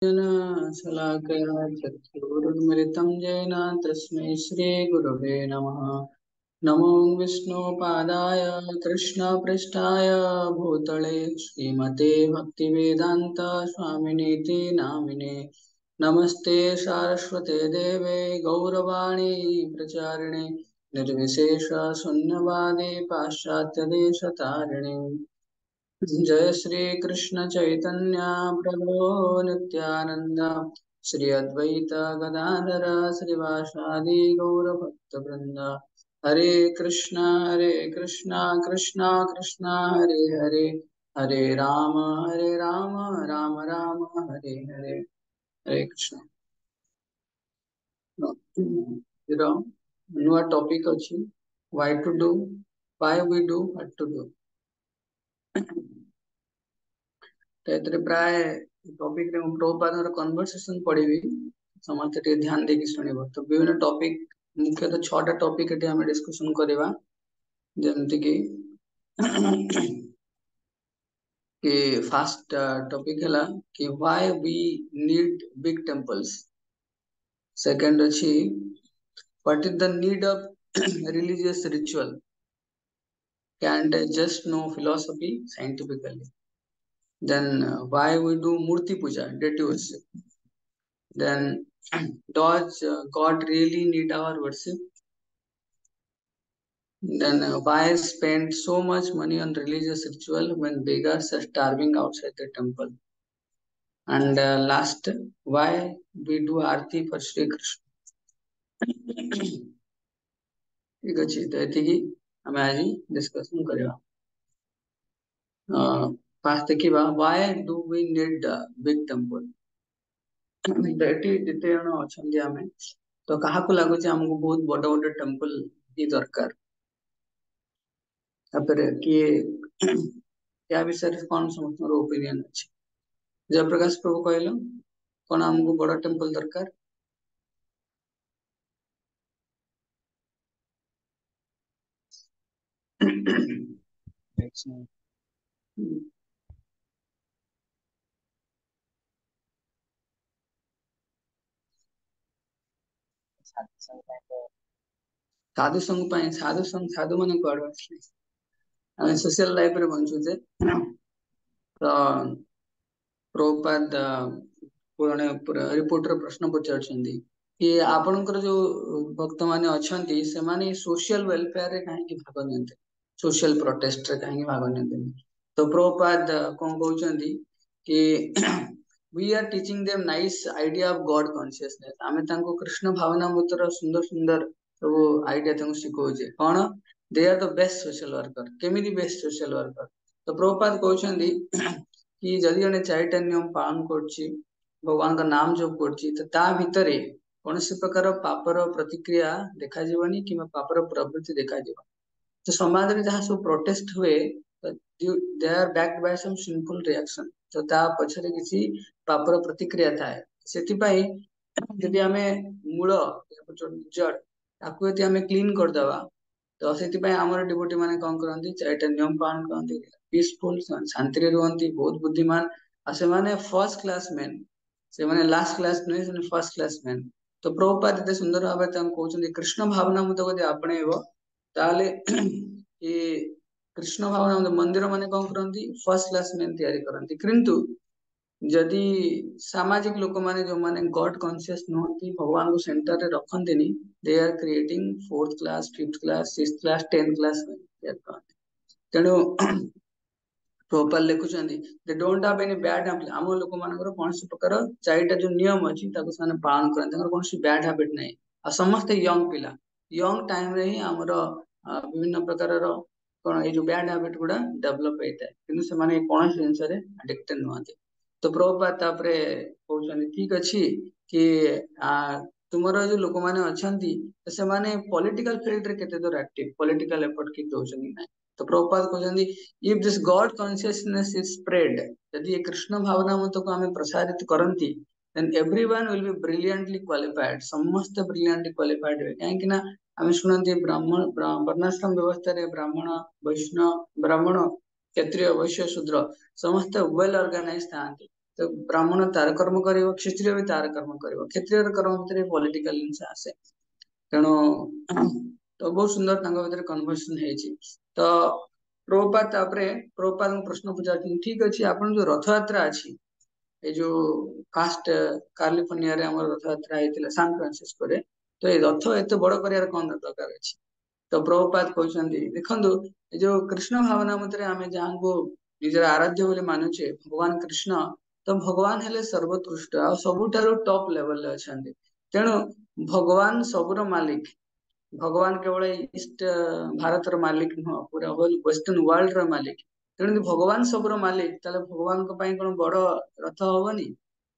शलाकया चक्षुरुन्मिलितं येन तस्मै श्रीगुरवे नमः। नमो विष्णुपादाय कृष्णपृष्ठाय भूतले श्रीमते भक्तिवेदान्त स्वामिनीति नामिने। नमस्ते सारस्वते देवे गौरवाणी प्रचारिणे निर्विशेष शून्यवादे पाश्चात्यदेशतारिणे। जय श्री कृष्ण चैतन्य प्रभु नित्यानंद श्री अद्वैत गदाधर श्रीवासादि गौर भक्त वृंद। हरे कृष्णा कृष्णा कृष्णा हरे हरे, हरे राम राम राम हरे हरे। हरे कृष्ण। नुआ टॉपिक अछि why to do, why we do, what to do. प्राय टॉपिक रे प्रभुपाद कन्वर्सेशन पढ़ी समस्त ध्यान देकी शुणव। तो विभिन्न टॉपिक मुख्यतः 6टा टॉपिक एटी हम डिस्कशन करवा। जेमति कि फर्स्ट टॉपिक है कि why we need big temples. Second अछि what is the need of religious ritual, can just know philosophy scientifically. Then why we do murti puja, deity worship. Then does God really need our worship? Then why spend so much money on religious ritual when beggars are starving outside the temple? And last, why we do Aarti for Shri Krishna. ठीक अच्छी तो ये हमें आज discussion करेगा। Fast देखिबा why do we need big temple? Eighty जिते जन अछंती आमे तो काहाकू लागुचे हमको बहुत बड़ बड़ टेम्पल ही दरकार। तापर किए या विषय कौन समस्त ओपिनियन अछि? जयप्रकाश प्रभु कहलो कौन हमको बड़ टेम्पल दरकार? साधु संग साधु माने कुआडू आछले हम सोशल लाइफ रे बंचुचे। तो प्रभुपाद पुराणे रिपोर्टर प्रश्न पचारछंदी कि आपनकर जो भक्त माने अछंती से माने सोशल वेलफेयर रे काहे कि भाग नियंते, सोशल प्रोटेस्ट रे काहे कि भाग नियंते। तो प्रभुपाद कोन कहउछंदी कि we are teaching them nice idea of God consciousness। आमे तांको कृष्ण भावना मुतर सुंदर सुंदर सब आइडिया तांको सिखौजे कोन they are the best social worker. केमिति बेस्ट सोशल वर्कर? तो प्रभुपाद कहउछंदी कि जदि जने चारिटा नियम पालन करछि, भगवान का नाम जप करछि, तो ता भितरे कौनसी प्रकार पापर प्रतिक्रिया देखा जीवनी कि पापर प्रवृत्ति देखा जीवन। तो समाज रे जहाँ सब प्रोटेस्ट हुए they are backed by some simple reaction. तो ता पछरे किछि पापर प्रतिक्रिया थाए। सेति पई जदि आमे मूल जड़ ताकू यदि आमे क्लीन कर दवा तो सेति पई हमर डिवोटी माने कोन करंती चारिटा नियम पालन करंती, पीसफुल शांति रे रहंती, बहुत बुद्धिमान आ से माने फर्स्ट क्लास मैन, से माने लास्ट क्लास नुहे से फर्स्ट क्लास मैन। तो प्रभुपाद एते सुंदर भाबे तां कहउछन्ती कृष्ण भावना मुत जदि आपणेबो ताले कि कृष्ण भावना मंदिर माने कोन करंती फर्स्ट क्लास मैन तैयारी करंती। किंतु जदि सामाजिक लोक माने जो माने गॉड कॉन्शियस नहंती, भगवान को सेंटर रे रखंतीनी, they are creating fourth class, fifth class, sixth class, 10th class तैयार करंती। तेणु प्रभुपाद लिखुचंदी they don't have any bad habit. हम लोक मानकर कोनसी प्रकार चारिटा जो नियम अछि ताको साने पालन करन, ताकर कोनसी बैड हैबिट नै। आ समस्त यंग पिला यंग टाइम रे ही हमर विभिन्न प्रकार रो कोन ए जो बैड हैबिट गुडा डेवलप हेता है, किंतु से माने कोनसी जिंस रे एडिक्टेड नहंती। तो प्रभुपाद तापरे कहउछन्ती ठीक अछि कि तुमरो जो लोक माने अछंती से माने पॉलिटिकल फील्ड रे केते दूर एक्टिव, पॉलिटिकल एफर्ट कि दोछनी नै। तो प्रभुपाद कहउछन्ती if this God consciousness is spread, यदि ये कृष्ण भावना मत को हमें प्रसारित करंती, then everyone will be brilliantly qualified। समस्त ब्रिलियंटली क्वालिफाइड है काहे कि ना हमें सुनंती ब्राह्मण वर्णाश्रम व्यवस्था रे ब्राह्मण वैष्णव, ब्राह्मण क्षत्रिय वैश्य शूद्र समस्त वेल ऑर्गेनाइज थांती। तो ब्राह्मण तार कर्म करिवो, क्षत्रिय भी तार कर्म करिवो, क्षत्रिय कर्म भितर पॉलिटिकल जिनस आसे। तेणु तो बहुत सुंदर तांको भितर कन्वर्सेशन हेछि। तो प्रभुपाद तापरे प्रभुपाद प्रश्न पूछा ठीक अछि, आपन जो रथ यात्रा अछि ए जो फास्ट कैलिफोर्निया रे हमर रथ यात्रा हेतिला सैन फ्रांसिस्को रे, तो ए रथ एते बड़ करियार कोन दरकार अछि? तो प्रभुपाद कहउछन्ती देखंदु ए जो कृष्ण भावना मतरे आमे जांगो निजर आराध्य बोली मानुछे भगवान कृष्ण, तो भगवान हेले सर्वोत्कृष्ट आ सबुठारु टॉप लेवल ले अछन्ती। तेणु भगवान सबुर मालिक, भगवान केवल ईस्ट भारत र मालिक नुह, पूरा होल वेस्टर्न वर्ल्ड र मालिक। तेणु भगवान सबुर मालिक ताले भगवान को पई कोन बड़ रथ होबनी,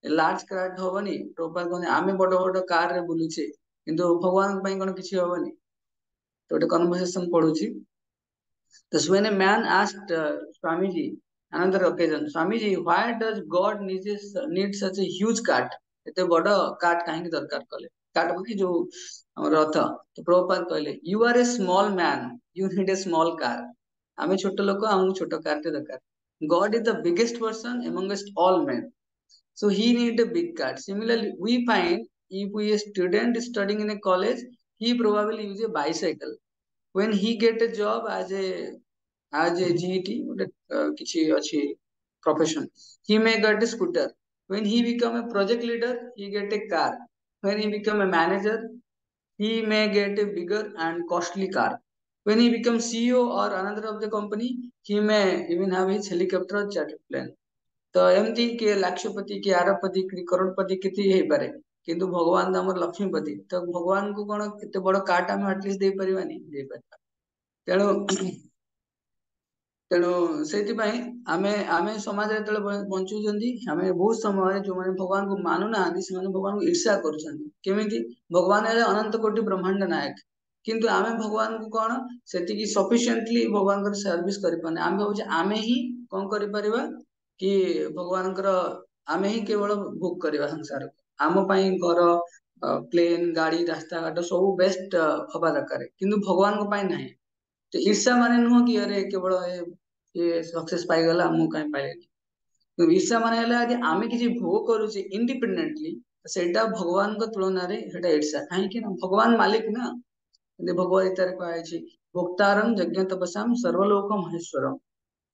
लार्ज क्राफ्ट होबनी? प्रभुपाद कहते आमे बड़ बड़ कार रे बुलुछे किंतु भगवान को पई कोन किछि होबनी? तो ଗୋଟେ conversation पढुछि। Thus when a man asked Swamiji another occasion, Swamiji, why does God need such a huge cart? एते बड़ काट काहे दरकार कले? काट माने जो रथ। तो प्रभुपाद कहले you are a small man, you need a small car. आमे छोट लोक, हमहु छोट कार ते दरकार। God is the biggest person amongst all men, so he need a big car. Similarly, we find if we a student studying in a college, he probably use a bicycle. When he get a job as a GET, kichi achi profession, he may get a scooter. When he become a project leader, he get a car. When he become a manager, he may get a bigger and costly car. When he becomes CEO or another of the company, he may even have his helicopter or jet plane. तो एमती किए लाक्षपति किए आरबपति किए करोड़पति केती हे पारे, किंतु भगवान हमर लक्ष्मीपति। तो भगवान को कोन एते बड़ काट हम एटलीस्ट दे परिबानी, दे परिबा। तेणु तेणु सेति पई आमे आमे समाज रे तळे बंचुचंदी, आमे बहुत समय जो माने भगवान को मानु ना आदि से माने भगवान को ईर्ष्या करूचंदी। केमिति भगवान है अनंत कोटि ब्रह्मांड नायक, किंतु आमे भगवान को कोन सेति की सफिशिएंटली भगवान कर सर्विस करि पाने। आमे भाबुचे आमे ही कोन करि परिबा कि भगवान कर आमे ही केवल भोग करिबा संसार को। आम पई घर प्लेन गाड़ी रास्ता घाट सब बेस्ट हबा दरकार, किंतु भगवान को पई नाही। तो ईर्ष्या माने नुह कि अरे केवल ये सक्सेस पाई गला मु काई पाइलेनी। तो ईर्ष्या माने हला यदि आमे किछि भोग करूचे इंडिपेंडेंटली, सेटा भगवान को तुलना रे हेटा ईर्ष्या। काहे कि ना भगवान मालिक ना, जे भगवत गीता रे कहै अछि भोक्तारं यज्ञ तपसाम सर्वलोक महेश्वरम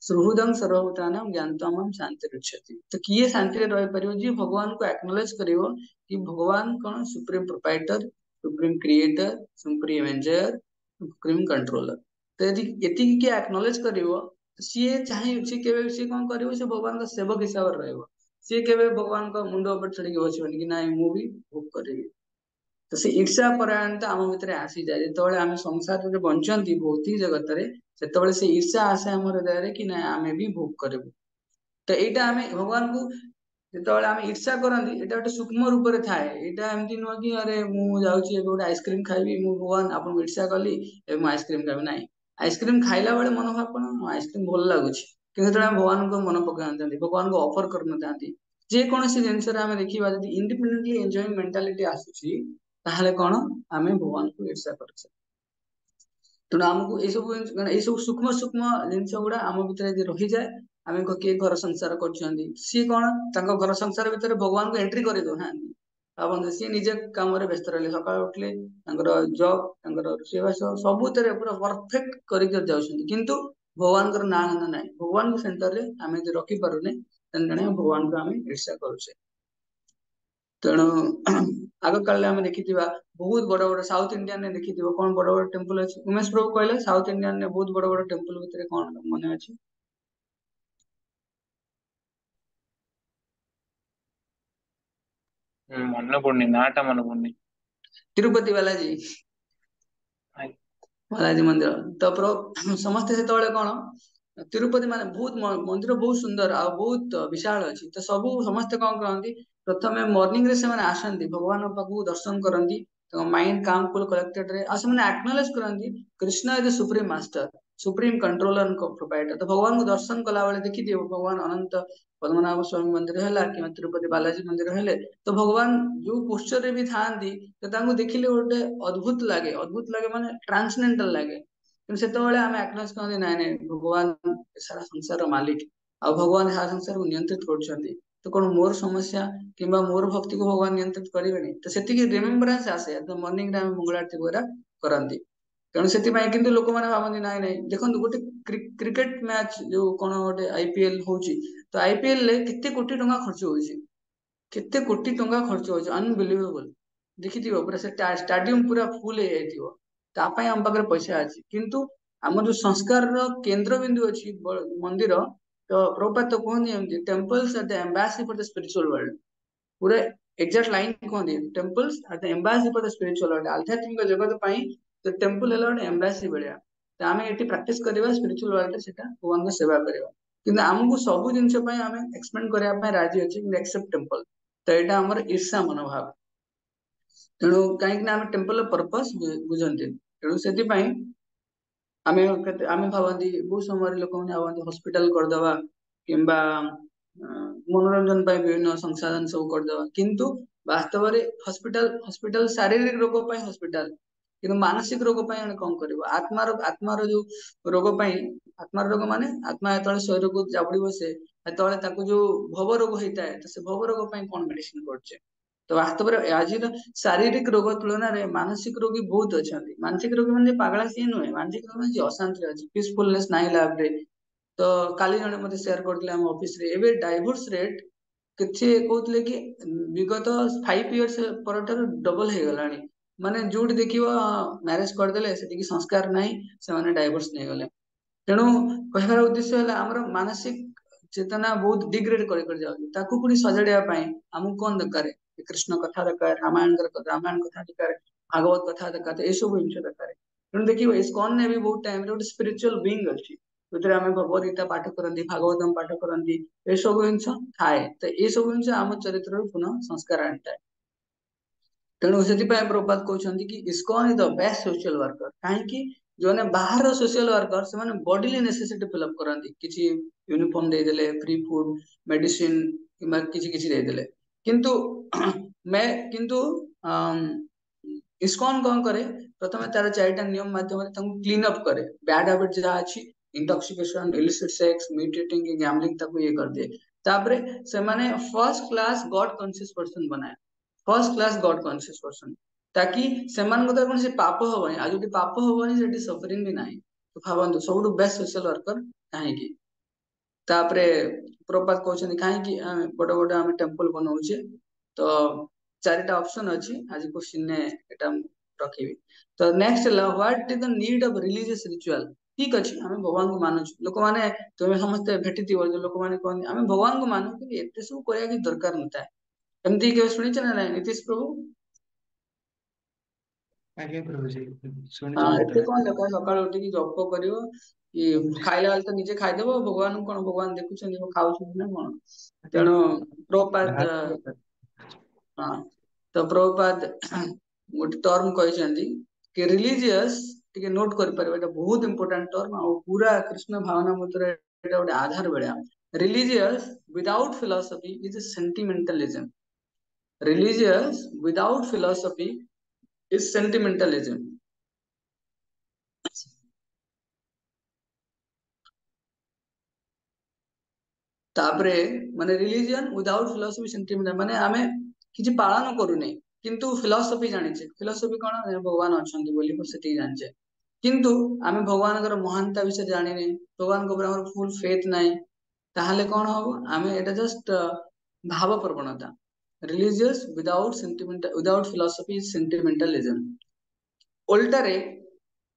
सुहृदं सर्वभूतानां ज्ञानतमं शांति रुच्छति। तो किए शांति रे रहि परियो जी भगवान को एक्नॉलेज करिवो कि भगवान कोन supreme proprietor, supreme creator, supreme enjoyer, supreme controller. तो यदि एति के एक्नॉलेज करिवो, सीए चाहे सी केबे सी कोन करिवो, से भगवान का सेवक हिसाब रे रहइवो। सी केबे भगवान का मुंडो ऊपर चढ़ी के बसिबनी कि नाही मु भी भोग करिवि। तो से ईर्ष्या परायणता आम भितर आसी जाए। जेतबेले आमे संसार रे बंचंती भौतिक जगत रे, सेतबेले से ईर्ष्या आसे हमर हृदय रे कि ना आमे भी भोग करिवु। तो एटा आमे भगवान को जेतबेले आमे ईर्ष्या करंती, एटा गोटे सूक्ष्म रूप रे थाए। एटा एमति न कि अरे मु जाउची एबे गोटे आइसक्रीम खाइबी, मु भगवान आपन ईर्ष्या कली एबे मु आइसक्रीम खाइबी नाही। आइसक्रीम खाइला बेले मनोभाव कोन आइसक्रीम भल लागुची, किंतु जेतबेले भगवान को मन पकांती, भगवान को ऑफर करनतांती, जे कोनोसी जिंस रे आमे देखिबा जदि इंडिपेंडेंटली एन्जॉयिंग मेंटालिटी आसुची, ताहले कोन आमे भगवान को ईर्ष्या करछे। तेणु आमको ये सब सूक्ष्म सूक्ष्म जिनस गुड़ा आम भीतर रही जाए। आम किए घर संसार कर कौन घर संसार भितर भगवान को एंट्री कर दौना भावते सी निजे कम व्यस्त रहे सका उठले जॉब रोषेबास सबुत पूरा परफेक्ट कर किंतु भगवान ना गंध ना भगवान को सेंटर रे आम रखी पारे तेने भगवान को आम ईर्ष्या करुचे। तेणु आग काल देखी बहुत बड़ बड़ साउथ इंडियन ने देखी कौन बड़ बड़ टेम्पल अच्छी उमेश प्रभु कहले साउथ इंडियन ने बहुत बड़ बड़ टेम्पल भितर कौन मन अच्छी मन पड़नी नाटा मन पड़नी तिरुपति बालाजी बालाजी मंदिर तो समस्ते से कौन तिरुपति माने बहुत मंदिर बहुत सुंदर आ बहुत विशाल अच्छी तो सब समस्ते कौन कहती प्रथम मॉर्निंग रे से आसती भगवान पाखु दर्शन करती माइंड काम कूल कलेक्टेड रे एक्नॉलेज करती Krishna is the supreme master supreme controller provider. तो भगवान को दर्शन कला बेले देखी दियो भगवान अनंत पद्मनाभ स्वामी मंदिर है कि तिरुपति बालाजी मंदिर है तो भगवान जो पोस्टर रे भी था तो देखिले गोटे अद्भुत लगे माने ट्रांसेंडेंटल लगे से एक्नॉलेज करते ना भगवान सारा संसार मालिक आ भगवान सारा संसार को नियंत्रित कर तो कौन मोर समस्या किंबा मोर भक्ति को भगवान नियंत्रित करेंगे तो से रिमेम्बरांस आसे मॉर्निंग रे मंगल आरती वगैरह करती तेणु से लोक मैंने भावती ना ना देखो गोटे क्रिकेट मैच जो कौन गोटे आईपीएल होची तो आईपीएल ले कितने कोटी टंका खर्च होची केते कोटी टंका खर्च होची अनबिलीवेबल देखिथिबो पूरा से स्टाडियम पूरा फुल हे जाइथिबो तापाई हम पाखरे पैसा अछि किंतु हम जो संस्कार रो केंद्र बिंदु अछि मंदिर तो प्रभुपाद तो कहनी एमती temples are the embassy for the spiritual world पूरे एग्जैक्ट लाइन कहनी temples are the embassy for the spiritual world आध्यात्मिक जगत पई तो टेम्पल हला ଗୋଟେ एम्बेसी भलिया तो आमे एटी प्रैक्टिस करबा स्पिरिचुअल वर्ल्ड रे सेटा भगवान को सेवा करबा किंतु हमको सब जिंस पई आमे एक्सपेंड करबा पई राजी अछि एक्सेप्ट टेम्पल तो एटा हमर ईर्ष्या मनोभाव तेणु कहीं आम टेम्पल पर्पस बुझंती तेणु से आमे आमे भावती बहुत समय लोक मैंने भावती हॉस्पिटल करदवा किंबा मनोरंजन पाई विभिन्न संसाधन सब करदवा किंतु वास्तव रे हॉस्पिटल हॉस्पिटल शारीरिक रोग पाई हॉस्पिटल किंतु मानसिक रोग पाई हम कौन करबो आत्मार जो रोग पाई आत्मार रोग माने आत्मा जेतले शरीर को जाबड़ी बसे जेतले ताको जो भव रोग होता है तो से भव रोग पाई कौन मेडिसिन करछे तो वास्तव में आज शारीरिक रोग तुलन में मानसिक रोगी बहुत अच्छा मानसिक रोगी मैंने पगला सी नुहे मानसिक रोग मैंने अशांति अच्छी पीसफुलनेस ना लाइफ रे तो काली जने मते शेयर करथिले हम ऑफिस रे एबे डाइवोर्स रेट किछि कहउतले कि विगत 5 इयर्स परटर डबल हे गलानी माने जोट देखिबो मैरिज कर देले सेठी की संस्कार नाही से माने डाइवोर्स नै गले तेणु कहबार उद्देश्य है आमर मानसिक चेतना बहुत डिग्रेड कर जाऊँ ताकू पुणी सजाड़ा आमको कौन दरकार कृष्ण कथा दरकार रामायण रामायण कथा दरकार भागवत कथा दरकार ये सब जिन दरकार तेणु देखिए इस्कॉन ने भी बहुत टाइम रे स्पिरिचुअल विंग अच्छी जो आम भगवत गीता पाठ करती भागवतम पाठ करती ये सब जिन थाए तो ये सब जिन आम चरित्र पुनः संस्कार आनी तेणु से प्रभुपाद कहते कि ISKCON is the best social worker कहीं जो ने बाहर सोशल वर्कर से माने बॉडीली नेसेसिटी फिलअप करती किसी यूनिफॉर्म दे देले फ्री फूड मेडिसिन किंबा किसी किसी दे देले किंतु मैं किंतु इस्कॉन कौन करे प्रथम तार चारिटा नियम माध्यम क्लीन अप करे बैड हैबिट जहाँ अच्छी intoxication illicit sex meat eating gambling ताको ये कर दे तापरे से माने first class God conscious person बनाए first class God conscious person ताकि सेमान को कौन से पाप हबनी आज जो पाप हबनी सेठी सफरिंग भी नाही तो भावନ୍ତୁ ସବୁଠୁ बेस्ट सोशल वर्कर काहेकि तापरे प्रभुपाद कहउछन काहेकि बड़ बड़ हम टेंपल बनाउछे तो चारिटा ऑप्शन अछि आज क्वेश्चन ने एटा रखिबी तो नेक्स्ट ला what is the need of religious ritual ठीक अछि हम भगवान को मानु लोक माने तुमे समस्त भेटिथिबो जो लोक माने कोन हम भगवान को मानु कि एते सब करया कि दरकार नता एमती के सुनी छ ना नीतीश प्रभु आगे प्रभु जी सुनी हाँ छन एते तबे कौन देखो सकाळ उठी कि जप करियो कि खाइला बेले तो निजे खाइदेबो भगवान कोन भगवान देखुछन खाउछन ना कोन तेणु प्रभुपाद हाँ तो प्रभुपाद गोटे टर्म कहते कि रिलीजियस टिके नोट कर परिबे एटा बहुत इंपोर्टेंट टर्म आ पूरा कृष्ण भावना मुद्रा एटा गोटे आधार बेळा religious without philosophy is sentimentalism religious without philosophy is sentimentalism तापरे माने रिलीजन विदाउट फिलॉसफी सेंटिमेंट माने आमे किछि पालन करूने किंतु फिलॉसफी जानिछे फिलॉसफी कोन भगवान अछंती बोली को सेति जानिछे किंतु आमे भगवान कर महानता विषय जानिने भगवान को हमर फुल फेथ नाही ताहले कोन हबो आमे एटा जस्ट भाव प्रवणता religious without sentiment without philosophy sentimentalism उल्टारे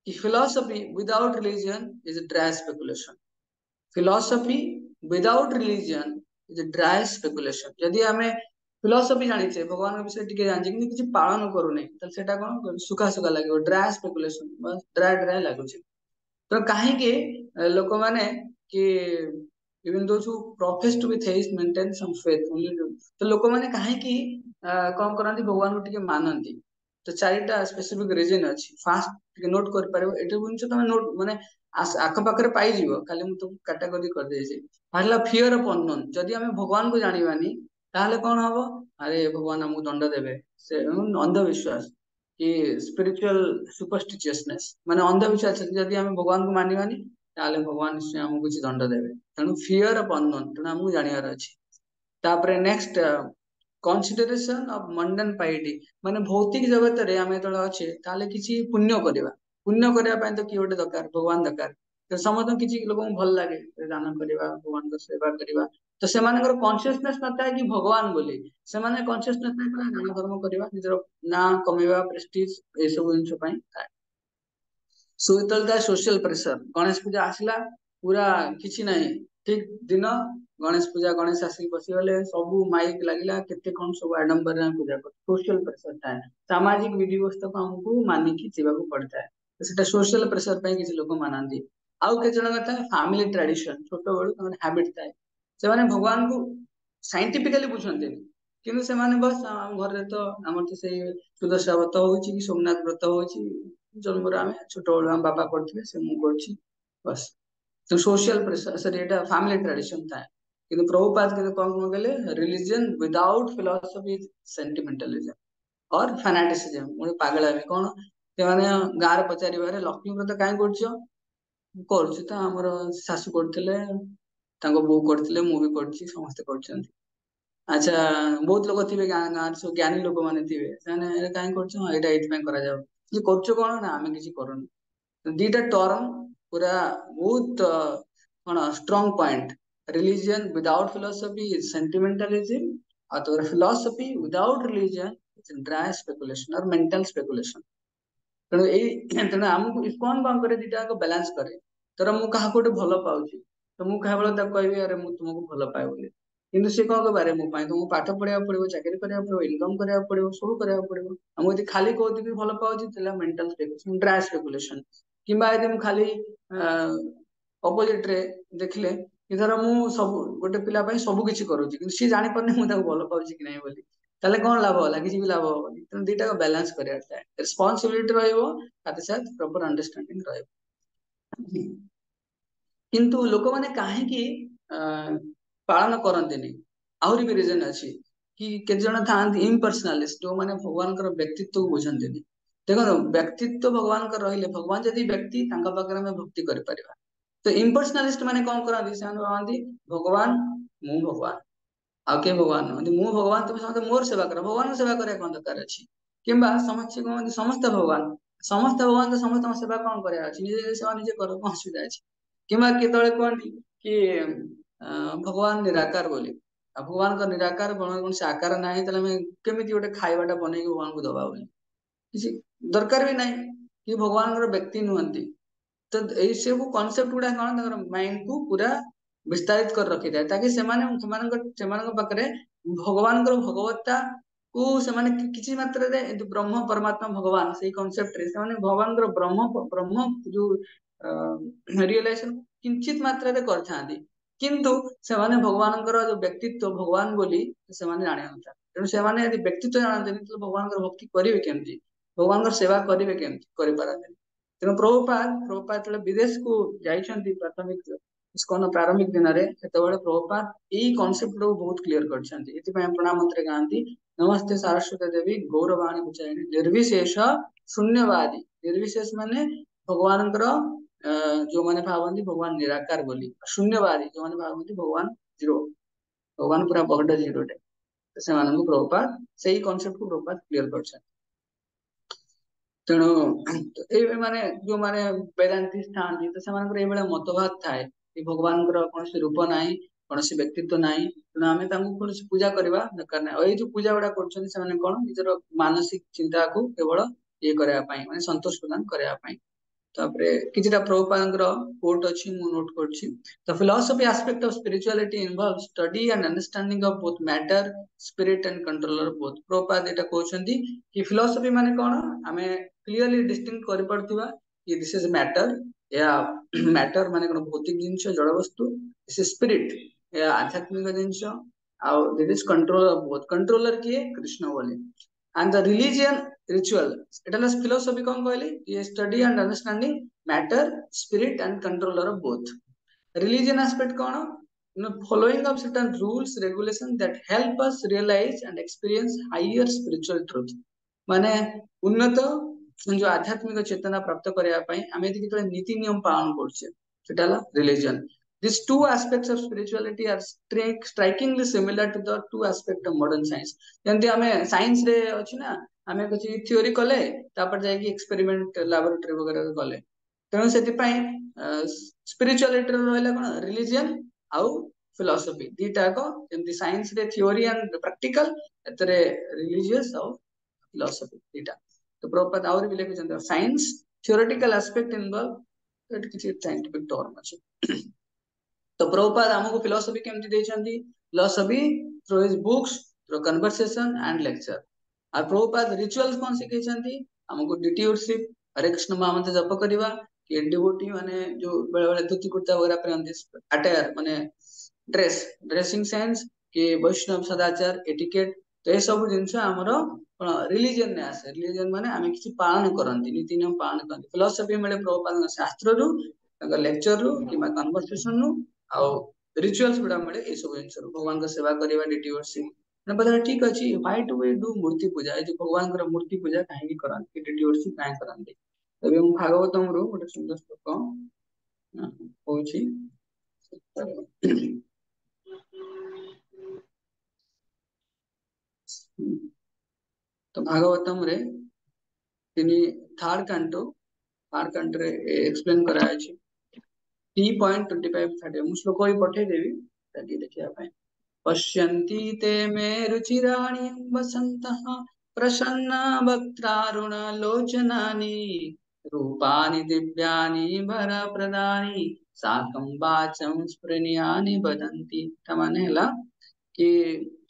कि philosophy without religion is dry speculation philosophy without religion is dry speculation यदि हमें फिलॉसफी जानिछे भगवान के विषय टिके जानिछे कि किछि पालन करूने त सेटा कोन सुखा सुखा लागो ड्राई स्पेकुलेशन बस ड्राई ड्राई लागुछे तो काहे के लोक माने कि even those who profess to be theist maintain some faith only तो लोक माने काहे कि कोन करंती भगवान को टिके मानंती तो चारिटा स्पेसिफिक रीजन अछि फास्ट टिके नोट कर पारिबो एटा बुझछ तमे नोट माने आख पाखरे पाई जीवो खाली मु तुम कैटेगरी कर देछि हला फियर ऑफ अननोन जदि हमें भगवान को जानिबानी ताहले कोन हबो अरे भगवान हमको दंड देबे से अंधविश्वास कि स्पिरिचुअल सुपरस्टिशियसनेस माने अंधविश्वास जदि हमें भगवान को मानिबानी ताहले भगवान निश्चय हमको कुछ दंड देबे तेणु फियर ऑफ अननोन तेणु हमको जानिबार अछि तापरे नेक्स्ट कन्सिडरेशन ऑफ मंडन पाइटी माने भौतिक जगत रे आमे तळे अछि ताले किछि पुण्य करबा पय तो कि ओटे दरकार भगवान दरकार तो समझ किछि लोक भल लागे दान करबा भगवान को सेवा करबा तो सेमानकर कॉन्शियसनेस नता है कि भगवान बोली सेमाने कॉन्शियसनेस नै दान धर्म करबा निजर ना कमेबा प्रेस्टीज ए सब जिंस पय सुतलता सोशल प्रेशर गणेश पूजा आसला पूरा किछि नै ठीक दिन गणेश पूजा गणेश आसी बसी गले सब माइक लागिला केते कोन सब आडंबर पूजा कर सोशल प्रेशर था सामाजिक विधि व्यवस्था को हमको मानि कि जीवा को पड़ता है तो सेटा सोशल प्रेशर पे किछि लोक मानंदी आउ के जण कथा फैमिली ट्रेडिशन छोटो बड़ तमन हैबिट थाए से माने भगवान को साइंटिफिकली बुझंते किंतु से माने बस हम घर रे तो हमर तो से सुदर्शा व्रत होची कि सोमनाथ व्रत होची जन्मर आमे छोटो बड़ हम बाबा करथिले से मु करछि बस तो सोशल प्रेशर सर एटा फैमिली ट्रेडिशन था किंतु प्रभुपाद के कौन कौन गले religion without philosophy is sentimentalism और फैनाटिसिज्म मोर पागल है कौन ते माने गार पचारि बारे लक्ष्मी व्रत काहे करछो करछि त हमर सासु करथिले तांको बो करथिले मु भी करछि समस्त करछन अच्छा बहुत लोग थिबे गां सब ज्ञानी लोक माने थिबे माने काहे करछो एटा एथि में करा जाऊ कि करछो कोन ना हमें किछि करन दीटा टर्म पूरा बहुत कौन strong point religion without philosophy is sentimentalism और तो philosophy without religion is dry speculation और मेंटल स्पेकुलेशन तेणु तेणु आमको इस्कॉन कौन करे दीटा को बैलेंस करे तर मु कहा कोटे भलो पाउची तो मु कहा बेला कहबी अरे मु तुमको भलो पाए बोली किंतु से कौन के बारे मु पाए तुमको पाठ पढ़िया पड़िबो चाकरी करिया पड़िबो इनकम करिया पड़िबो सब करिया पड़िबो हम यदि खाली कहती भी भलो पाउची तेला मेंटल स्पेकुलेशन ड्राई स्पेकुलेशन किंबा यदि मु खाली अपोजिट रे देखले कि धर मु सब गोटे पिला पई सब किछि करूची किंतु सी जानि परने मु ताको भलो पाउची कि नै बोली ताले कोन लाभ होला किछि भी लाभ होबनी तेणु दीटा को बैलेंस करिया थाए रिस्पांसिबिलिटी रहइबो साथ साथ प्रॉपर अंडरस्टैंडिंग रहइबो किंतु लोक माने काहे कि पालन करंतेनी आउरी भी रीजन अछि कि के जण थांती इम्पर्सनलिस्ट जो माने भगवान कर व्यक्तित्व को बुझंतेनी देखो व्यक्तित्व भगवान कर रहिले भगवान जदी व्यक्ति तांका पाकर में भक्ति कर परिबा तो इम्पर्सनलिस्ट माने कोन करंती से माने भगवान मु भगवान आके भगवान मु भगवान तुम समस्त मोर सेवा कर भगवान सेवा करे कोन दरकार अछि किंबा समस्त को समस्त भगवान तो समस्त सेवा कोन करे अछि निजे सेवा निजे करो कोन सुविधा अछि किंबा केतळे कोन कि भगवान निराकार बोली भगवान का निराकार भगवान से आकार नाही तले में केमिति गोटे खाइबाटा बनै भगवान को दबा बोली किसी दरकार भी नहीं कि भगवान व्यक्ति नुहंती तो एई सब कांसेप्ट गुडा कोन तकर माइंड को पूरा विस्तारित कर रखि दे ताकि सेमान पाखरे भगवान भगवत्ता को सेमाने किछि मात्रा रे ब्रह्म परमात्मा भगवान सेही कांसेप्ट रे सेमाने भगवान ब्रह्म ब्रह्म जो रियलाइजेशन किंचित मात्रा रे करथांती किंतु सेमाने भगवान जो व्यक्तित्व भगवान बोली सेमाने जाने होता तेणु सेमाने यदि व्यक्तित्व जानते तो भगवान भक्ति करिवे केमती भगवान सेवा करिवे केमती करि पारते तेणु प्रभुपाद विदेश को जाइछंती प्राथमिक इस्कॉन प्रारंभिक दिन रे सेतेबेले प्रभुपाद एई कांसेप्ट को बहुत क्लियर करछंती एति पय प्रणाम मंत्र गांती नमस्ते सारस्वती देवी गौरवाणी बुचाइनी निर्विशेष शून्यवादी निर्विशेष माने भगवान जो माने भावंती भगवान निराकार बोली शून्यवादी जो माने भावंती भगवान जीरो भगवान पूरा बड़ जीरो टे से मानन प्रभुपाद सेही कांसेप्ट को प्रभुपाद क्लियर करछंती तेणु माने जो माने वेदांती स्थान तो से मतभात थाए कि भगवान कौन रूप ना कौन व्यक्तित्व ना तेणु आम कौन पूजा करवा दरकार ना जो पूजा गुड़ा कर कौन निजर मानसिक चिंता को केवल ये करने माने संतोष प्रदान करने किछिटा प्रभुपादଙ୍କର कोट अछि मु नोट करछि the philosophy aspect of spirituality involve study and understanding of both matter spirit and controller both Prabhupada एटा कहउछंती कि फिलॉसफी माने कोन हमें क्लियरली डिस्टिंक्ट करि पड़थिबा कि दिस इज मैटर या मैटर माने कोन भौतिक जिंस जड़ वस्तु दिस इज स्पिरिट या आध्यात्मिक जिंस आ this is controller both controller किए कृष्ण बोले and the religion ritual it is philosophy kon कहली ये study and understanding matter spirit and controller of both religion aspect kono following of certain rules regulations that help us realize and experience higher spiritual truth माने उन्नत जो आध्यात्मिक चेतना प्राप्त करया पई आमे यदि नीति नियम पालन करछे सेटाला religion These two aspects of spirituality are strikingly similar to the two aspects of modern science. ଯେମିତି ଆମେ ସାଇନ୍ସ ରେ ଅଛି ନା ଆମେ କିଛି ଥିଓରି କଲେ ତାପରେ ଯାଇକି ଏକ୍ସପେରିମେଣ୍ଟ ଲାବୋରେଟୋରୀ ବଗେରା କଲେ ତେଣୁ ସେଥିପାଇଁ ସ୍ପିରିଚୁଆଲିଟି ରହିଲା କଣ ରିଲିଜିୟନ ଆଉ ଫିଲୋସଫି ଦିଟାକ ଯେମିତି ସାଇନ୍ସ ରେ ଥିଓରି ଆଣ୍ଡ ପ୍ରାକ୍ଟିକାଲ ଏଥିରେ ରିଲିଜିୟସ ଆଉ ଫିଲୋସଫି ଦିଟା ତ ପ୍ରଭୁପାଦ ଆହୁରି ବି ଲେଖିଛନ୍ତି ସାଇନ୍ସ ଥିଓରିଟିକାଲ ଆସ୍ପେକ୍ଟ ଇନଭଲ୍ଭ ଏଠି କିଛି ସାଇଣ୍ଟିଫିକ ଟର୍ମ ଅଛି तो प्रभुपाद हमको फिलोसफी केमती देछंती philosophy through his books through conversation and lecture और प्रभुपाद रिचुअल्स कोन सिखैछंती हमको डिट्यूरशिप हरे कृष्ण महामंत्र जप करबा कि डिवोटी माने जो बेले बेले धोती कुर्ता वगैरह पहनते अटायर माने ड्रेसिंग सेंस कि वैष्णव सदाचार एटिकेट तो ये सब जिनस हमरो रिलीजन ने आसे रिलीजन माने आमे किछि पालन करंती नीति नियम पालन करंती फिलोसफी मिले प्रभुपाद शास्त्र रु लेक्चर रु कि कन्वर्सेशन रु ଆଉ रिचुअल्स गुडा मिले ए सब जिनस भगवान का सेवा करबा डिट्यूरशिप ने बता ठीक अछि व्हाई डू वी डू मूर्ति पूजा ए जो भगवान का मूर्ति पूजा काहे करंती डिट्यूरशिप काहे करंती तबे हम भागवतम रु गोटे सुंदर श्लोक होछि तो भागवतम रे तिनी थर्ड कैंटो रे एक्सप्लेन कराय अछि 3.25 ମୁଁ ଶ୍ଲୋକ ବି ପଠେଇଦେବି ତାକି ଦେଖିବା ପାଇଁ पश्यन्ति ते मे रुचिराणि वसन्तः प्रसन्ना वक्त्रारुण लोचनानि रूपाणि दिव्यानि वरप्रदानि साकं वाचं स्पृणीयानि वदन्ति तमाने हला कि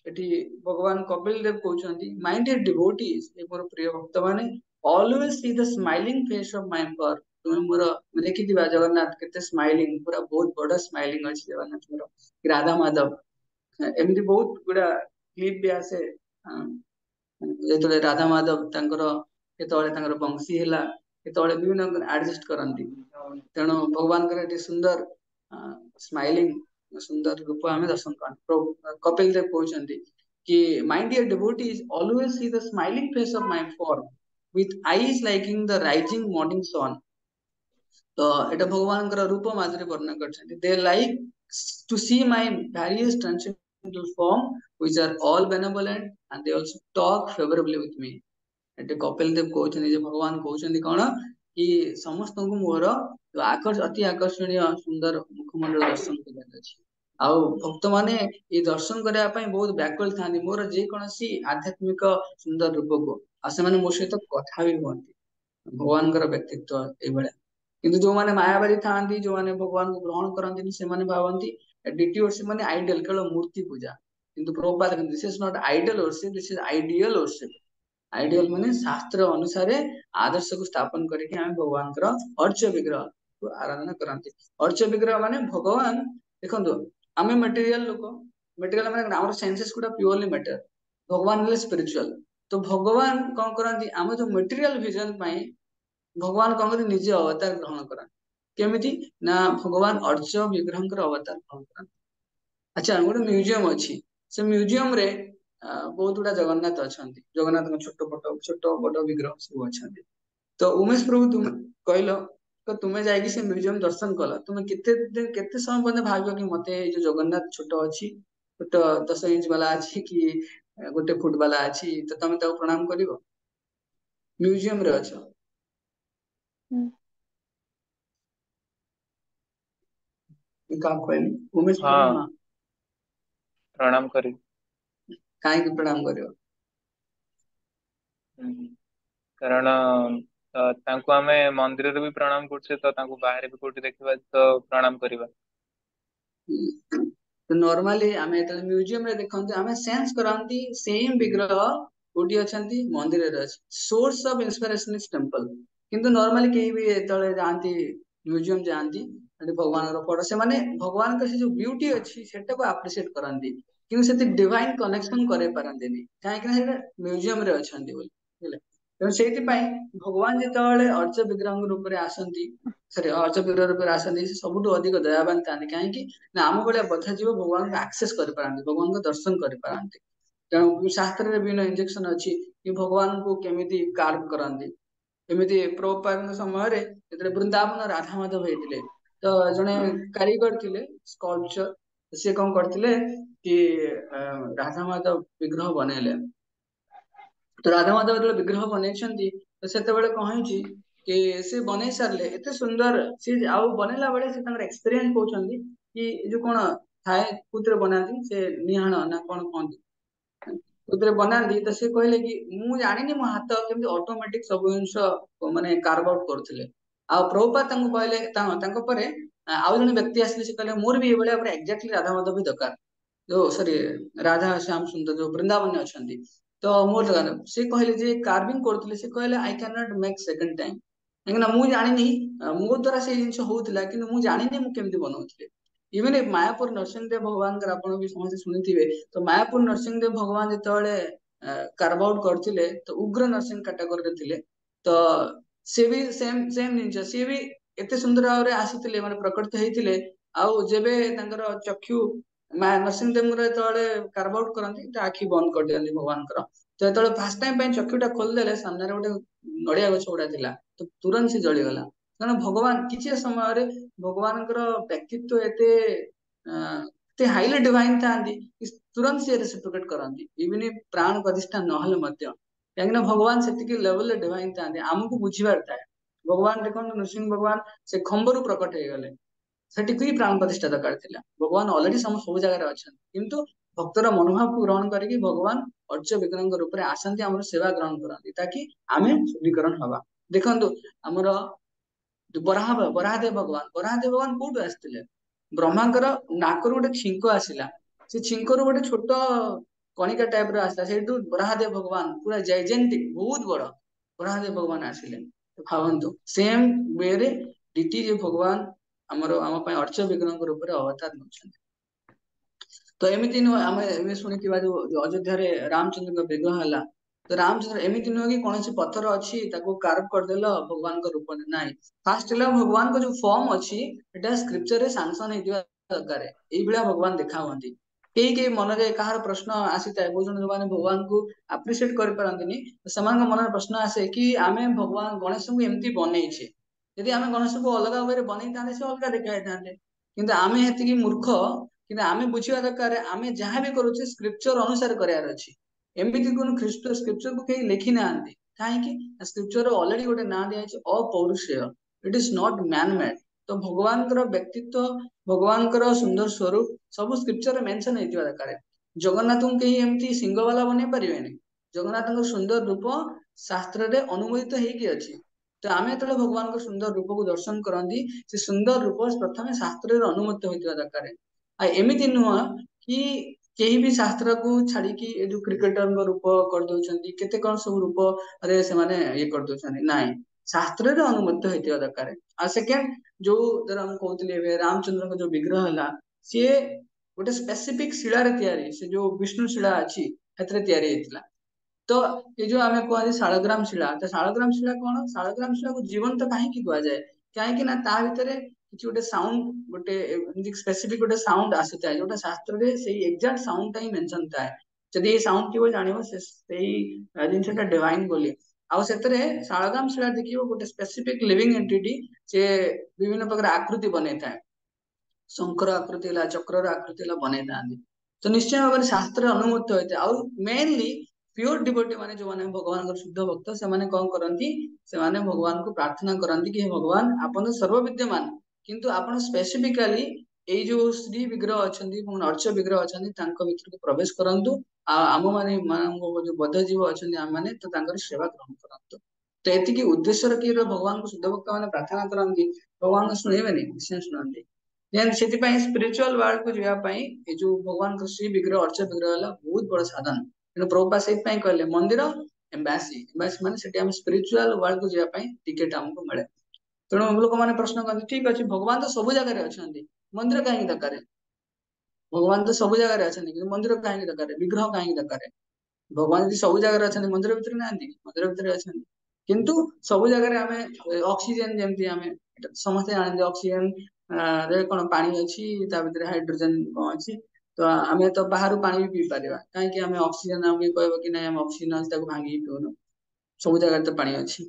एठी भगवान Kapil Deva कहउछन्ति my dear devotees ए मोर प्रिय भक्त माने always see the smiling face of my for तुम मोर देखि दिबा जगन्नाथ केते स्माइलिंग पूरा बहुत बड़ा स्माइलिंग अछि जगन्नाथ मोर राधा माधव एमती बहुत गुड़ा क्लिप भी आसे जेतले राधा माधव तांकर केतले तांकर बंशी हैला केतले विभिन्न एडजस्ट करंती तेणु भगवान करे एटी सुंदर स्माइलिंग सुंदर रूप हमें दर्शन कर कपिल देव कहउछन्ति कि my dear devotees always see the smiling face of my form with eyes liking the rising morning sun तो एटा भगवान का रूप माधुरी वर्णन करछन्ति they like to see my various transcendental form which are all benevolent and they also talk favorably with me एटे कपिल देव कहउछन्ति जे भगवान कहउछन्ति कोन कि समस्त को मोर अति आकर्षणीय सुंदर मुखमंडल दर्शन करबाक अछि आउ भक्त माने ये दर्शन करबा पई बहुत व्याकुल थानी मोर जे कोनसी आध्यात्मिक सुंदर रूप को आ से माने मो सहित कथा भी होंती भगवान का व्यक्तित्व ए बळे किंतु जो माने मायावादी थांती जो माने भगवान को ग्रहण करंती से माने भावंती डिटी वर्षिप माने आइडियल केवल मूर्ति पूजा किंतु Prabhupada this is not ideal worship this is ideal worship ideal माने शास्त्र अनुसार आदर्श को स्थापन करके हम भगवान का अर्च विग्रह को आराधना करंती अर्च विग्रह माने भगवान देखंतो हमें मटेरियल लोक मटेरियल माने हमर सेंसेस गुडा प्योरली मैटर भगवान ले स्पिरिचुअल तो भगवान कौन करंती हम जो मटेरियल विजन पाई भगवान कौन करती निजे अवतार ग्रहण करा केमिति ना भगवान अर्च विग्रह अवतार ग्रहण करा अच्छा गोटे म्यूजियम अच्छी से म्यूजियम रे बहुत गुड़ा जगन्नाथ अच्छा जगन्नाथ छोट बड़ विग्रह सब अच्छा तो उमेश प्रभु तुम कहल तो तुम्हें जाइए से म्यूजियम दर्शन कल तुम्हें केते समय पर्यंत भाव कि मते जो जगन्नाथ छोट अच्छी छोट 10 इंच वाला अच्छी कि गोटे फुट वाला अच्छी तो तुम प्रणाम कर म्यूजियम रे अच्छा उमेश प्रभु हाँ प्रणाम करी कहीं प्रणाम करियो कारण तांको आमे मंदिर रे भी प्रणाम करछे तो तांको बाहर भी कोठी देखिबा तो प्रणाम करिबा तो नॉर्मली आमे एतले म्यूजियम रे देखंती आमे सेंस करांती सेम विग्रह कोठी अछंती मंदिर रे अछि source of inspiration is temple किंतु नॉर्मली केही भी एतले जानती म्यूजियम जानती एटी भगवान रो फोटो से माने भगवान का से जो ब्यूटी अछि सेटा को एप्रिशिएट करांती किंतु सेति डिवाइन कनेक्शन करे पारंतीनी काहे कि ना म्यूजियम रे अछंती बोली हेले तो सेति पई भगवान जेतले अर्च विग्रह रूप रे आसंती सॉरी अर्च विग्रह रूप रे आसंती से सबुठु अधिक दयावान तानी काहे कि ना आम भाया बधा जीव भगवान को एक्सेस कर पारंती भगवान को दर्शन कर पारंती तेणु शास्त्र रे भी इंजेक्शन अछि कि भगवान को केमिति कार्व करंती एमिति प्रभुपाद समय रे जेतले वृंदावन राधा माधव हेतिले तो जने कारीगर थिले स्कल्पचर से कौन करथिले कि राधा माधव विग्रह बनेले तो राधा माधव जो विग्रह बनई तो से कौन कि से बनई सारे एत सुंदर सी आउ बनैला बेले से एक्सपीरियंस कहते कि जो कौन थाए कुतरे बनाती से निहाण ना कौन कहती कुतरे बनाती तो से कहले कि मु जानी मो हाथ केमती ऑटोमेटिक सब जिनस माने कार्व आउट करथिले आ प्रभुपाद कहले आउ जने व्यक्ति आसिले से कहले मोर भी ये भलिया पूरा एक्जेक्टली राधा माधव भी दरकार जो सॉरी राधा श्याम सुंदर जो वृंदावन में अछंती तो मोर दरकार से कहले जे कार्विंग करथिले से कहले I can not make second time काହିଁକିନା ମୁଁ ଜାଣିନି ମୋ ଦ୍ୱାରା ସେଇ ଜିନିଷ ହଉଥିଲା କିନ୍ତୁ ମୁଁ ଜାଣିନି ମୁଁ କେମିତି ବନଉଥିଲି ଇଭେନ ମାୟାପୁର ନରସିଂହଦେବ ଭଗବାନଙ୍କର ଆପଣ ବି ସମସ୍ତେ ଶୁଣିଥିବେ ତ ମାୟାପୁର ନରସିଂହଦେବ ଭଗବାନ ଯେତେବେଳେ କାର୍ଭ ଆଉଟ କରିଥିଲେ ତ ଉଗ୍ର ନରସିଂହ କାଟାଗୋରୀରେ ଥିଲେ ତ ସେ ବି ସେମ ସେମ ଜିନିଷ ସିଏ ବି ଏତେ ସୁନ୍ଦର ଭାବରେ ଆସିଥିଲେ ମାନେ ପ୍ରକଟିତ ହେଇଥିଲେ ଆଉ ଯେବେ ତାଙ୍କର ଚକ୍ଷୁ ନରସିଂହଦେବଙ୍କର ଯେତେବେଳେ କାର୍ଭ ଆଉଟ କରନ୍ତି ତା ଆଖି ବନ୍ଦ କରିଦିଅନ୍ତି ଭଗବାନଙ୍କର ତ ଯେତେବେଳେ ଫାଷ୍ଟ ଟାଇମ ପାଇଁ ଚକ୍ଷୁଟା ଖୋଲିଦେଲେ ସାମ୍ନାରେ ଗୋଟେ ନଡିଆ ଗଛ ଗୁଡା ଥିଲା ତ ତୁରନ୍ତ ସେ ଜଳିଗଲା କାରଣ ଭଗବାନ କିଛି ସମୟରେ ଭଗବାନଙ୍କର ବ୍ୟକ୍ତିତ୍ୱ ଏତେ ହାଇଲି ଡିଭାଇନ ଥାନ୍ତି ତୁରନ୍ତ ସେ ରେସିପ୍ରୋକେଟ କରନ୍ତି ଇଭିନ ପ୍ରାଣ ପ୍ରତିଷ୍ଠା ନହେଲେ ମଧ୍ୟ କାହିଁକିନା ଭଗବାନ ସେତିକି ଲେଭେଲରେ ଡିଭାଇନ ଥାନ୍ତି ଆମକୁ ବୁଝିବାର ଥାଏ ଭଗବାନ ଦେଖନ୍ତୁ ନୃସିଂହ ଭଗବାନ ସେ ଖମ୍ବରୁ ପ୍ରକଟ ହେଇଗଲେ ସେଠି କି ପ୍ରାଣ ପ୍ରତିଷ୍ଠା ଦରକାର ଥିଲା ଭଗବାନ ଅଲରେଡି ସବୁ ଜାଗାରେ ଅଛନ୍ତି କିନ୍ତୁ ଭକ୍ତର ମନୋଭାବକୁ ଗ୍ରହଣ କରିକି ଭଗବାନ ଅର୍ଚ୍ଚ ବିଗ୍ରହଙ୍କ ରୂପରେ ଆସନ୍ତି ଆମର ସେବା ଗ୍ରହଣ କରନ୍ତି ତାକି ଆମେ ଶୁଦ୍ଧିକରଣ ହବା ଦେଖନ୍ତୁ ଆମର ବରାହଦେବ ଭଗବାନ କୋଉଠୁ ଆସିଥିଲେ ବ୍ରହ୍ମାଙ୍କର ନାକରୁ ଗୋଟେ ଛିଙ୍କ ଆସିଲା ସେ ଛିଙ୍କରୁ ଗୋଟେ ଛୋଟ କଣିକା ଟାଇପ ର ଆସିଲା ସେଇଠୁ ବରାହଦେବ ଭଗବାନ ପୁରା ଜାଇଜେଣ୍ଟିକ ବହୁତ ବଡ ବରାହଦେବ ଭଗବାନ ଆସିଲେ ଭାବନ୍ତୁ ସେମ ୱେରେ ଡିଟି ଯେ ଭଗବାନ ଆମର ଆମ ପାଇଁ ଅର୍ଚ୍ଚ ବିଗ୍ରହଙ୍କ ରୂପରେ ଅବତାର ନେଉଛନ୍ତି ତ ଏମିତି ନୁହଁ ଆମେ ଏବେ ଶୁଣିଥିବା ଯୋଉ ଅଯୋଧ୍ୟାରେ ରାମଚନ୍ଦ୍ରଙ୍କ ବିଗ୍ରହ ହେଲା ତ ରାମଚନ୍ଦ୍ର ଏମିତି ନୁହଁ କି କୌଣସି ପଥର ଅଛି ତାକୁ କାର୍ଭ କରିଦେଲ ଭଗବାନଙ୍କ ରୂପରେ ନାହିଁ ଫାଷ୍ଟ ହେଲା ଭଗବାନଙ୍କ ଯୋଉ ଫର୍ମ ଅଛି ଏଟା ସ୍କ୍ରିପ୍ଚରରେ ସାଂସନ ହେଇଥିବା ଦରକାର ଏଇଭଳିଆ ଭଗବାନ ଦେଖା ହୁଅନ୍ତି କେହି ମନରେ କାହାର ପ୍ରଶ୍ନ ଆସିଥାଏ ବହୁତ ଜଣ ଯୋଉମାନେ ଭଗବାନଙ୍କୁ ଆପ୍ରିସିଏଟ କରିପାରନ୍ତିନି ସେମାନଙ୍କ ମନରେ ପ୍ରଶ୍ନ ଆସେ କି ଆମେ ଭଗବାନ ଗଣେଶଙ୍କୁ ଏମିତି ବନେଇଛେ ଯଦି ଆମେ ଗଣେଶଙ୍କୁ ଅଲଗା ଭାବରେ ବନେଇଥାନ୍ତେ ସେ ଅଲଗା ଦେଖା ହେଇଥାନ୍ତେ କିନ୍ତୁ ଆମେ ଏତିକି ମୂର୍ଖ କିନ୍ତୁ ଆମେ ବୁଝିବା ଦରକାର ଆମେ ଯାହା ବି କରୁଛେ ସ୍କ୍ରିପ୍ଚର ଅନୁସାରେ କରିବାର ଅଛି ଏମିତି କୋଣ ସ୍କ୍ରିପ୍ଚରକୁ କେହି ଲେଖି ନାହାନ୍ତି କାହିଁକି ସ୍କ୍ରିପ୍ଚର ଅଲରେଡି ଗୋଟେ ନାଁ ଦିଆଯାଇଛି ଅପୌରୁଷେୟ ଇଟ ଇଜ ନଟ୍ ମ୍ୟାନ ମେଡ୍ ତ ଭଗବାନଙ୍କର ବ୍ୟକ୍ତିତ୍ୱ ଭଗବାନଙ୍କର ସୁନ୍ଦର ସ୍ୱରୂପ ସବୁ ସ୍କ୍ରିପ୍ଚରରେ ମେନସନ ହେଇଥିବା ଦରକାର ଜଗନ୍ନାଥଙ୍କୁ କେହି ଏମିତି ସିଂହ ବାଲା ବନେଇ ପାରିବେନି ଜଗନ୍ନାଥଙ୍କ ସୁନ୍ଦର ରୂପ ଶାସ୍ତ୍ରରେ ଅନୁମୋଦିତ ହେଇକି ଅଛି ତ ଆମେ ଯେତେବେଳେ ଭଗବାନଙ୍କ ସୁନ୍ଦର ରୂପକୁ ଦର୍ଶନ କରନ୍ତି ସେ ସୁନ୍ଦର ରୂପ ପ୍ରଥମେ ଶାସ୍ତ୍ରରେ ଅନୁମୋଦିତ ହୋଇଥିବା ଦରକାର ଆଉ ଏମିତି ନୁହଁ କି କେହି ବି ଶାସ୍ତ୍ରକୁ ଛାଡିକି ଏ ଯୋଉ କ୍ରିକେଟରଙ୍କ ରୂପ କରିଦଉଛନ୍ତି କେତେ କଣ ସବୁ ରୂପରେ ସେମାନେ ଇଏ କରିଦଉଛନ୍ତି ନାଇଁ ଶାସ୍ତ୍ରରେ ଅନୁମୋଦିତ ହେଇଥିବା ଦରକାର ଆଉ ସେକେଣ୍ଡ ଯୋଉ ଧର ମୁଁ କହୁଥିଲି ଏବେ ରାମଚନ୍ଦ୍ରଙ୍କ ଯୋଉ ବିଗ୍ରହ ହେଲା ସିଏ ଗୋଟେ ସ୍ପେସିଫିକ ଶିଳାରେ ତିଆରି ସେ ଯୋଉ ବିଷ୍ଣୁ ଶିଳା ଅଛି ସେଥିରେ ତିଆରି ହେଇଥିଲା ତ ଏ ଯୋଉ ଆମେ କୁହନ୍ତି ଶାଳଗ୍ରାମ ଶିଳା ତ ଶାଳଗ୍ରାମ ଶିଳା କଣ ଶାଳଗ୍ରାମ ଶିଳାକୁ ଜୀବନ୍ତ କାହିଁକି କୁହାଯାଏ କାହିଁକି ନା ତା ଭିତରେ କିଛି ଗୋଟେ ସାଉଣ୍ଡ ଗୋଟେ ଏମିତି ସ୍ପେସିଫିକ ଗୋଟେ ସାଉଣ୍ଡ ଆସିଥାଏ ଯୋଉଟା ଶାସ୍ତ୍ରରେ ସେଇ ଏକ୍ସାକ୍ଟ ସାଉଣ୍ଡ ଟା ହିଁ ମେନସନ ଥାଏ ଯଦି ଏଇ ସାଉଣ୍ଡ ଥିବ ଜାଣିବ ସେଇ ଜିନିଷଟା ଡିଭାଇନ ବୋଲି ଆଉ ସେଥିରେ ଶାଳଗ୍ରାମ ଶିଳା ଦେଖିବ ଗୋଟେ ସ୍ପେସିଫିକ ଲିଭିଂ ଏଣ୍ଟିଟି ସେ ବିଭିନ୍ନ ପ୍ରକାର ଆକୃତି ବନେଇଥାଏ ଶଙ୍ଖର ଆକୃତି ହେଲା ଚକ୍ରର ଆକୃତି ହେଲା ବନେଇଥାନ୍ତି ତ ନିଶ୍ଚୟ ଭାବରେ ଶାସ୍ତ୍ରରେ ଅନୁମୋଦିତ ହୋଇଥାଏ ଆଉ ମେନଲି ପିଓର ଡିଭୋଟି ମାନେ ଯୋଉମାନେ ଭଗବାନଙ୍କର ଶୁଦ୍ଧ ଭକ୍ତ ସେମାନେ କଣ କରନ୍ତି ସେମାନେ ଭଗବାନଙ୍କୁ ପ୍ରାର୍ଥନା କରନ୍ତି କି ଭଗବାନ ଆପଣ ତ ସର୍ବବିଦ୍ୟମାନ କିନ୍ତୁ ଆପଣ ସ୍ପେସିଫିକାଲି ଏଇ ଯୋଉ ଶ୍ରୀ ବିଗ୍ରହ ଅଛନ୍ତି ଏବଂ ଅର୍ଚ୍ଚ ବିଗ୍ରହ ଅଛନ୍ତି ତାଙ୍କ ଭିତରକୁ ପ୍ରବେଶ କରନ୍ତୁ ଆଉ ଆମ ମାନଙ୍କ ଯୋଉ ବଦ୍ଧ ଜୀବ ଅଛନ୍ତି ଆମମାନେ ତ ତାଙ୍କର ସେବା ଗ୍ରହଣ କରନ୍ତୁ ତ ଏତିକି ଉଦ୍ଦେଶ୍ୟ ରଖି ଭଗବାନଙ୍କୁ ଶୁଦ୍ଧ ଭକ୍ତ ମାନେ ପ୍ରାର୍ଥନା କରନ୍ତି ଭଗବାନ ଶୁଣିବେନି ନିଶ୍ଚୟ ଶୁଣନ୍ତି ସେଥିପାଇଁ ସ୍ପିରିଚୁଆଲ ୱାର୍ଲଡକୁ ଯିବା ପାଇଁ ଏ ଯୋଉ ଭଗବାନଙ୍କ ଶ୍ରୀ ବିଗ୍ରହ ଅର୍ଚ୍ଚ ବିଗ୍ରହ ହେଲା ବହୁତ ବଡ ସାଧନ ତେଣୁ ପ୍ରଭୁପାଦ ସେଇଥିପାଇଁ କହିଲେ ମନ୍ଦିର ଏମ୍ବାସି ମାନେ ସେଠି ଆମେ ସ୍ପିରିଚୁଆଲ ୱାର୍ଲଡକୁ ଯିବା ପାଇଁ ଟିକେଟ ଆମକୁ ମିଳେ ତେଣୁ ଲୋକମାନେ ପ୍ରଶ୍ନ କରନ୍ତି ଠିକ ଅଛି ଭଗବାନ ତ ସବୁ ଜାଗାରେ ଅଛନ୍ତି ମନ୍ଦିର କାହିଁକି ଦରକାର ଭଗବାନ ତ ସବୁ ଜାଗାରେ ଅଛନ୍ତି କିନ୍ତୁ ମନ୍ଦିର କାହିଁକି ଦରକାର ବିଗ୍ରହ କାହିଁକି ଦରକାର ଭଗବାନ ଯଦି ସବୁ ଜାଗାରେ ଅଛନ୍ତି ମନ୍ଦିର ଭିତରେ ନାହାନ୍ତି ମନ୍ଦିର ଭିତରେ ଅଛନ୍ତି କିନ୍ତୁ ସବୁ ଜାଗାରେ ଆମେ ଅକ୍ସିଜେନ ଯେମିତି ଆମେ ସମସ୍ତେ ଜାଣନ୍ତି ଅକ୍ସିଜେନ ରେ କଣ ପାଣି ଅଛି ତା ଭିତରେ ହାଇଡ୍ରୋଜେନ କଣ ଅଛି ତ ଆମେ ତ ବାହାରୁ ପାଣି ବି ପିଇ ପାରିବା କାହିଁକି ଆମେ ଅକ୍ସିଜେନ ଆମେ କହିବ କି ନାଇଁ ଆମେ ଅକ୍ସିଜେନ ଅଛି ତାକୁ ଭାଙ୍ଗିକି ପିଉନୁ ସବୁ ଜାଗାରେ ତ ପାଣି ଅଛି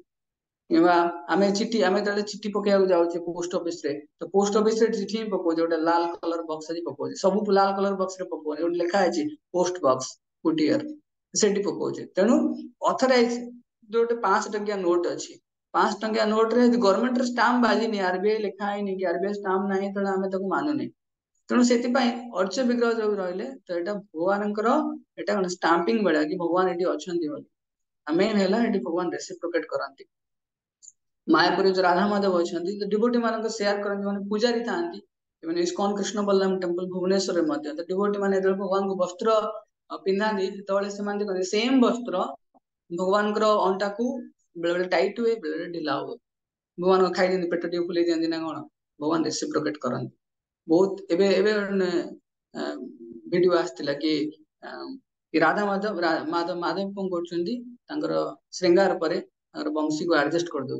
किंवा आमे चिट्ठी आमे तले चिट्ठी पकेयाକୁ जाउछे पोस्ट ऑफिस रे तो पोस्ट ऑफिस रे चिट्ठी ही पको जोटा लाल कलर बॉक्स रे पको सब लाल कलर बॉक्स रे पको जोटा लिखा है पोस्ट बॉक्स कुटियर सेठी पको तेणु ऑथराइज जोटे 5 टंकिया नोट अछि 5 टंकिया नोट रे गवर्नमेंट रे स्टाम्प बाजी नि आरबीआई लिखा है नि कि आरबीआई स्टाम्प नाही तेणु आमे ताको मानु नै तेणु सेति पई अर्च विग्रह जो रहले तो एटा भगवानकर एटा कोन स्टाम्पिंग बेला कि भगवान एटी अछंती बोली मेन हैला एटी भगवान रेसिप्रोकेट करंती मायापुरी जो राधा माधव अच्छी तो डिवोटी मान शेयर करते माने पूजारी था इस्कॉन कृष्ण बल्लभ टेम्पल भुवनेश्वर में तो डिवोटी माने भगवान को वस्त्र पिंधा से सेम वस्त्र भगवान अंटा को बेले बेले टाइट हुए बेले बेले ढिला हुए भगवान को खाई दिखती पेट टे फुले दिखती ना कौन भगवान रेसिप्रोकेट करते बहुत एबे एबे वीडियो आसला कि राधा माधव माधव माधव कौन कर श्रृंगार पर वंशी को एडजस्ट कर दो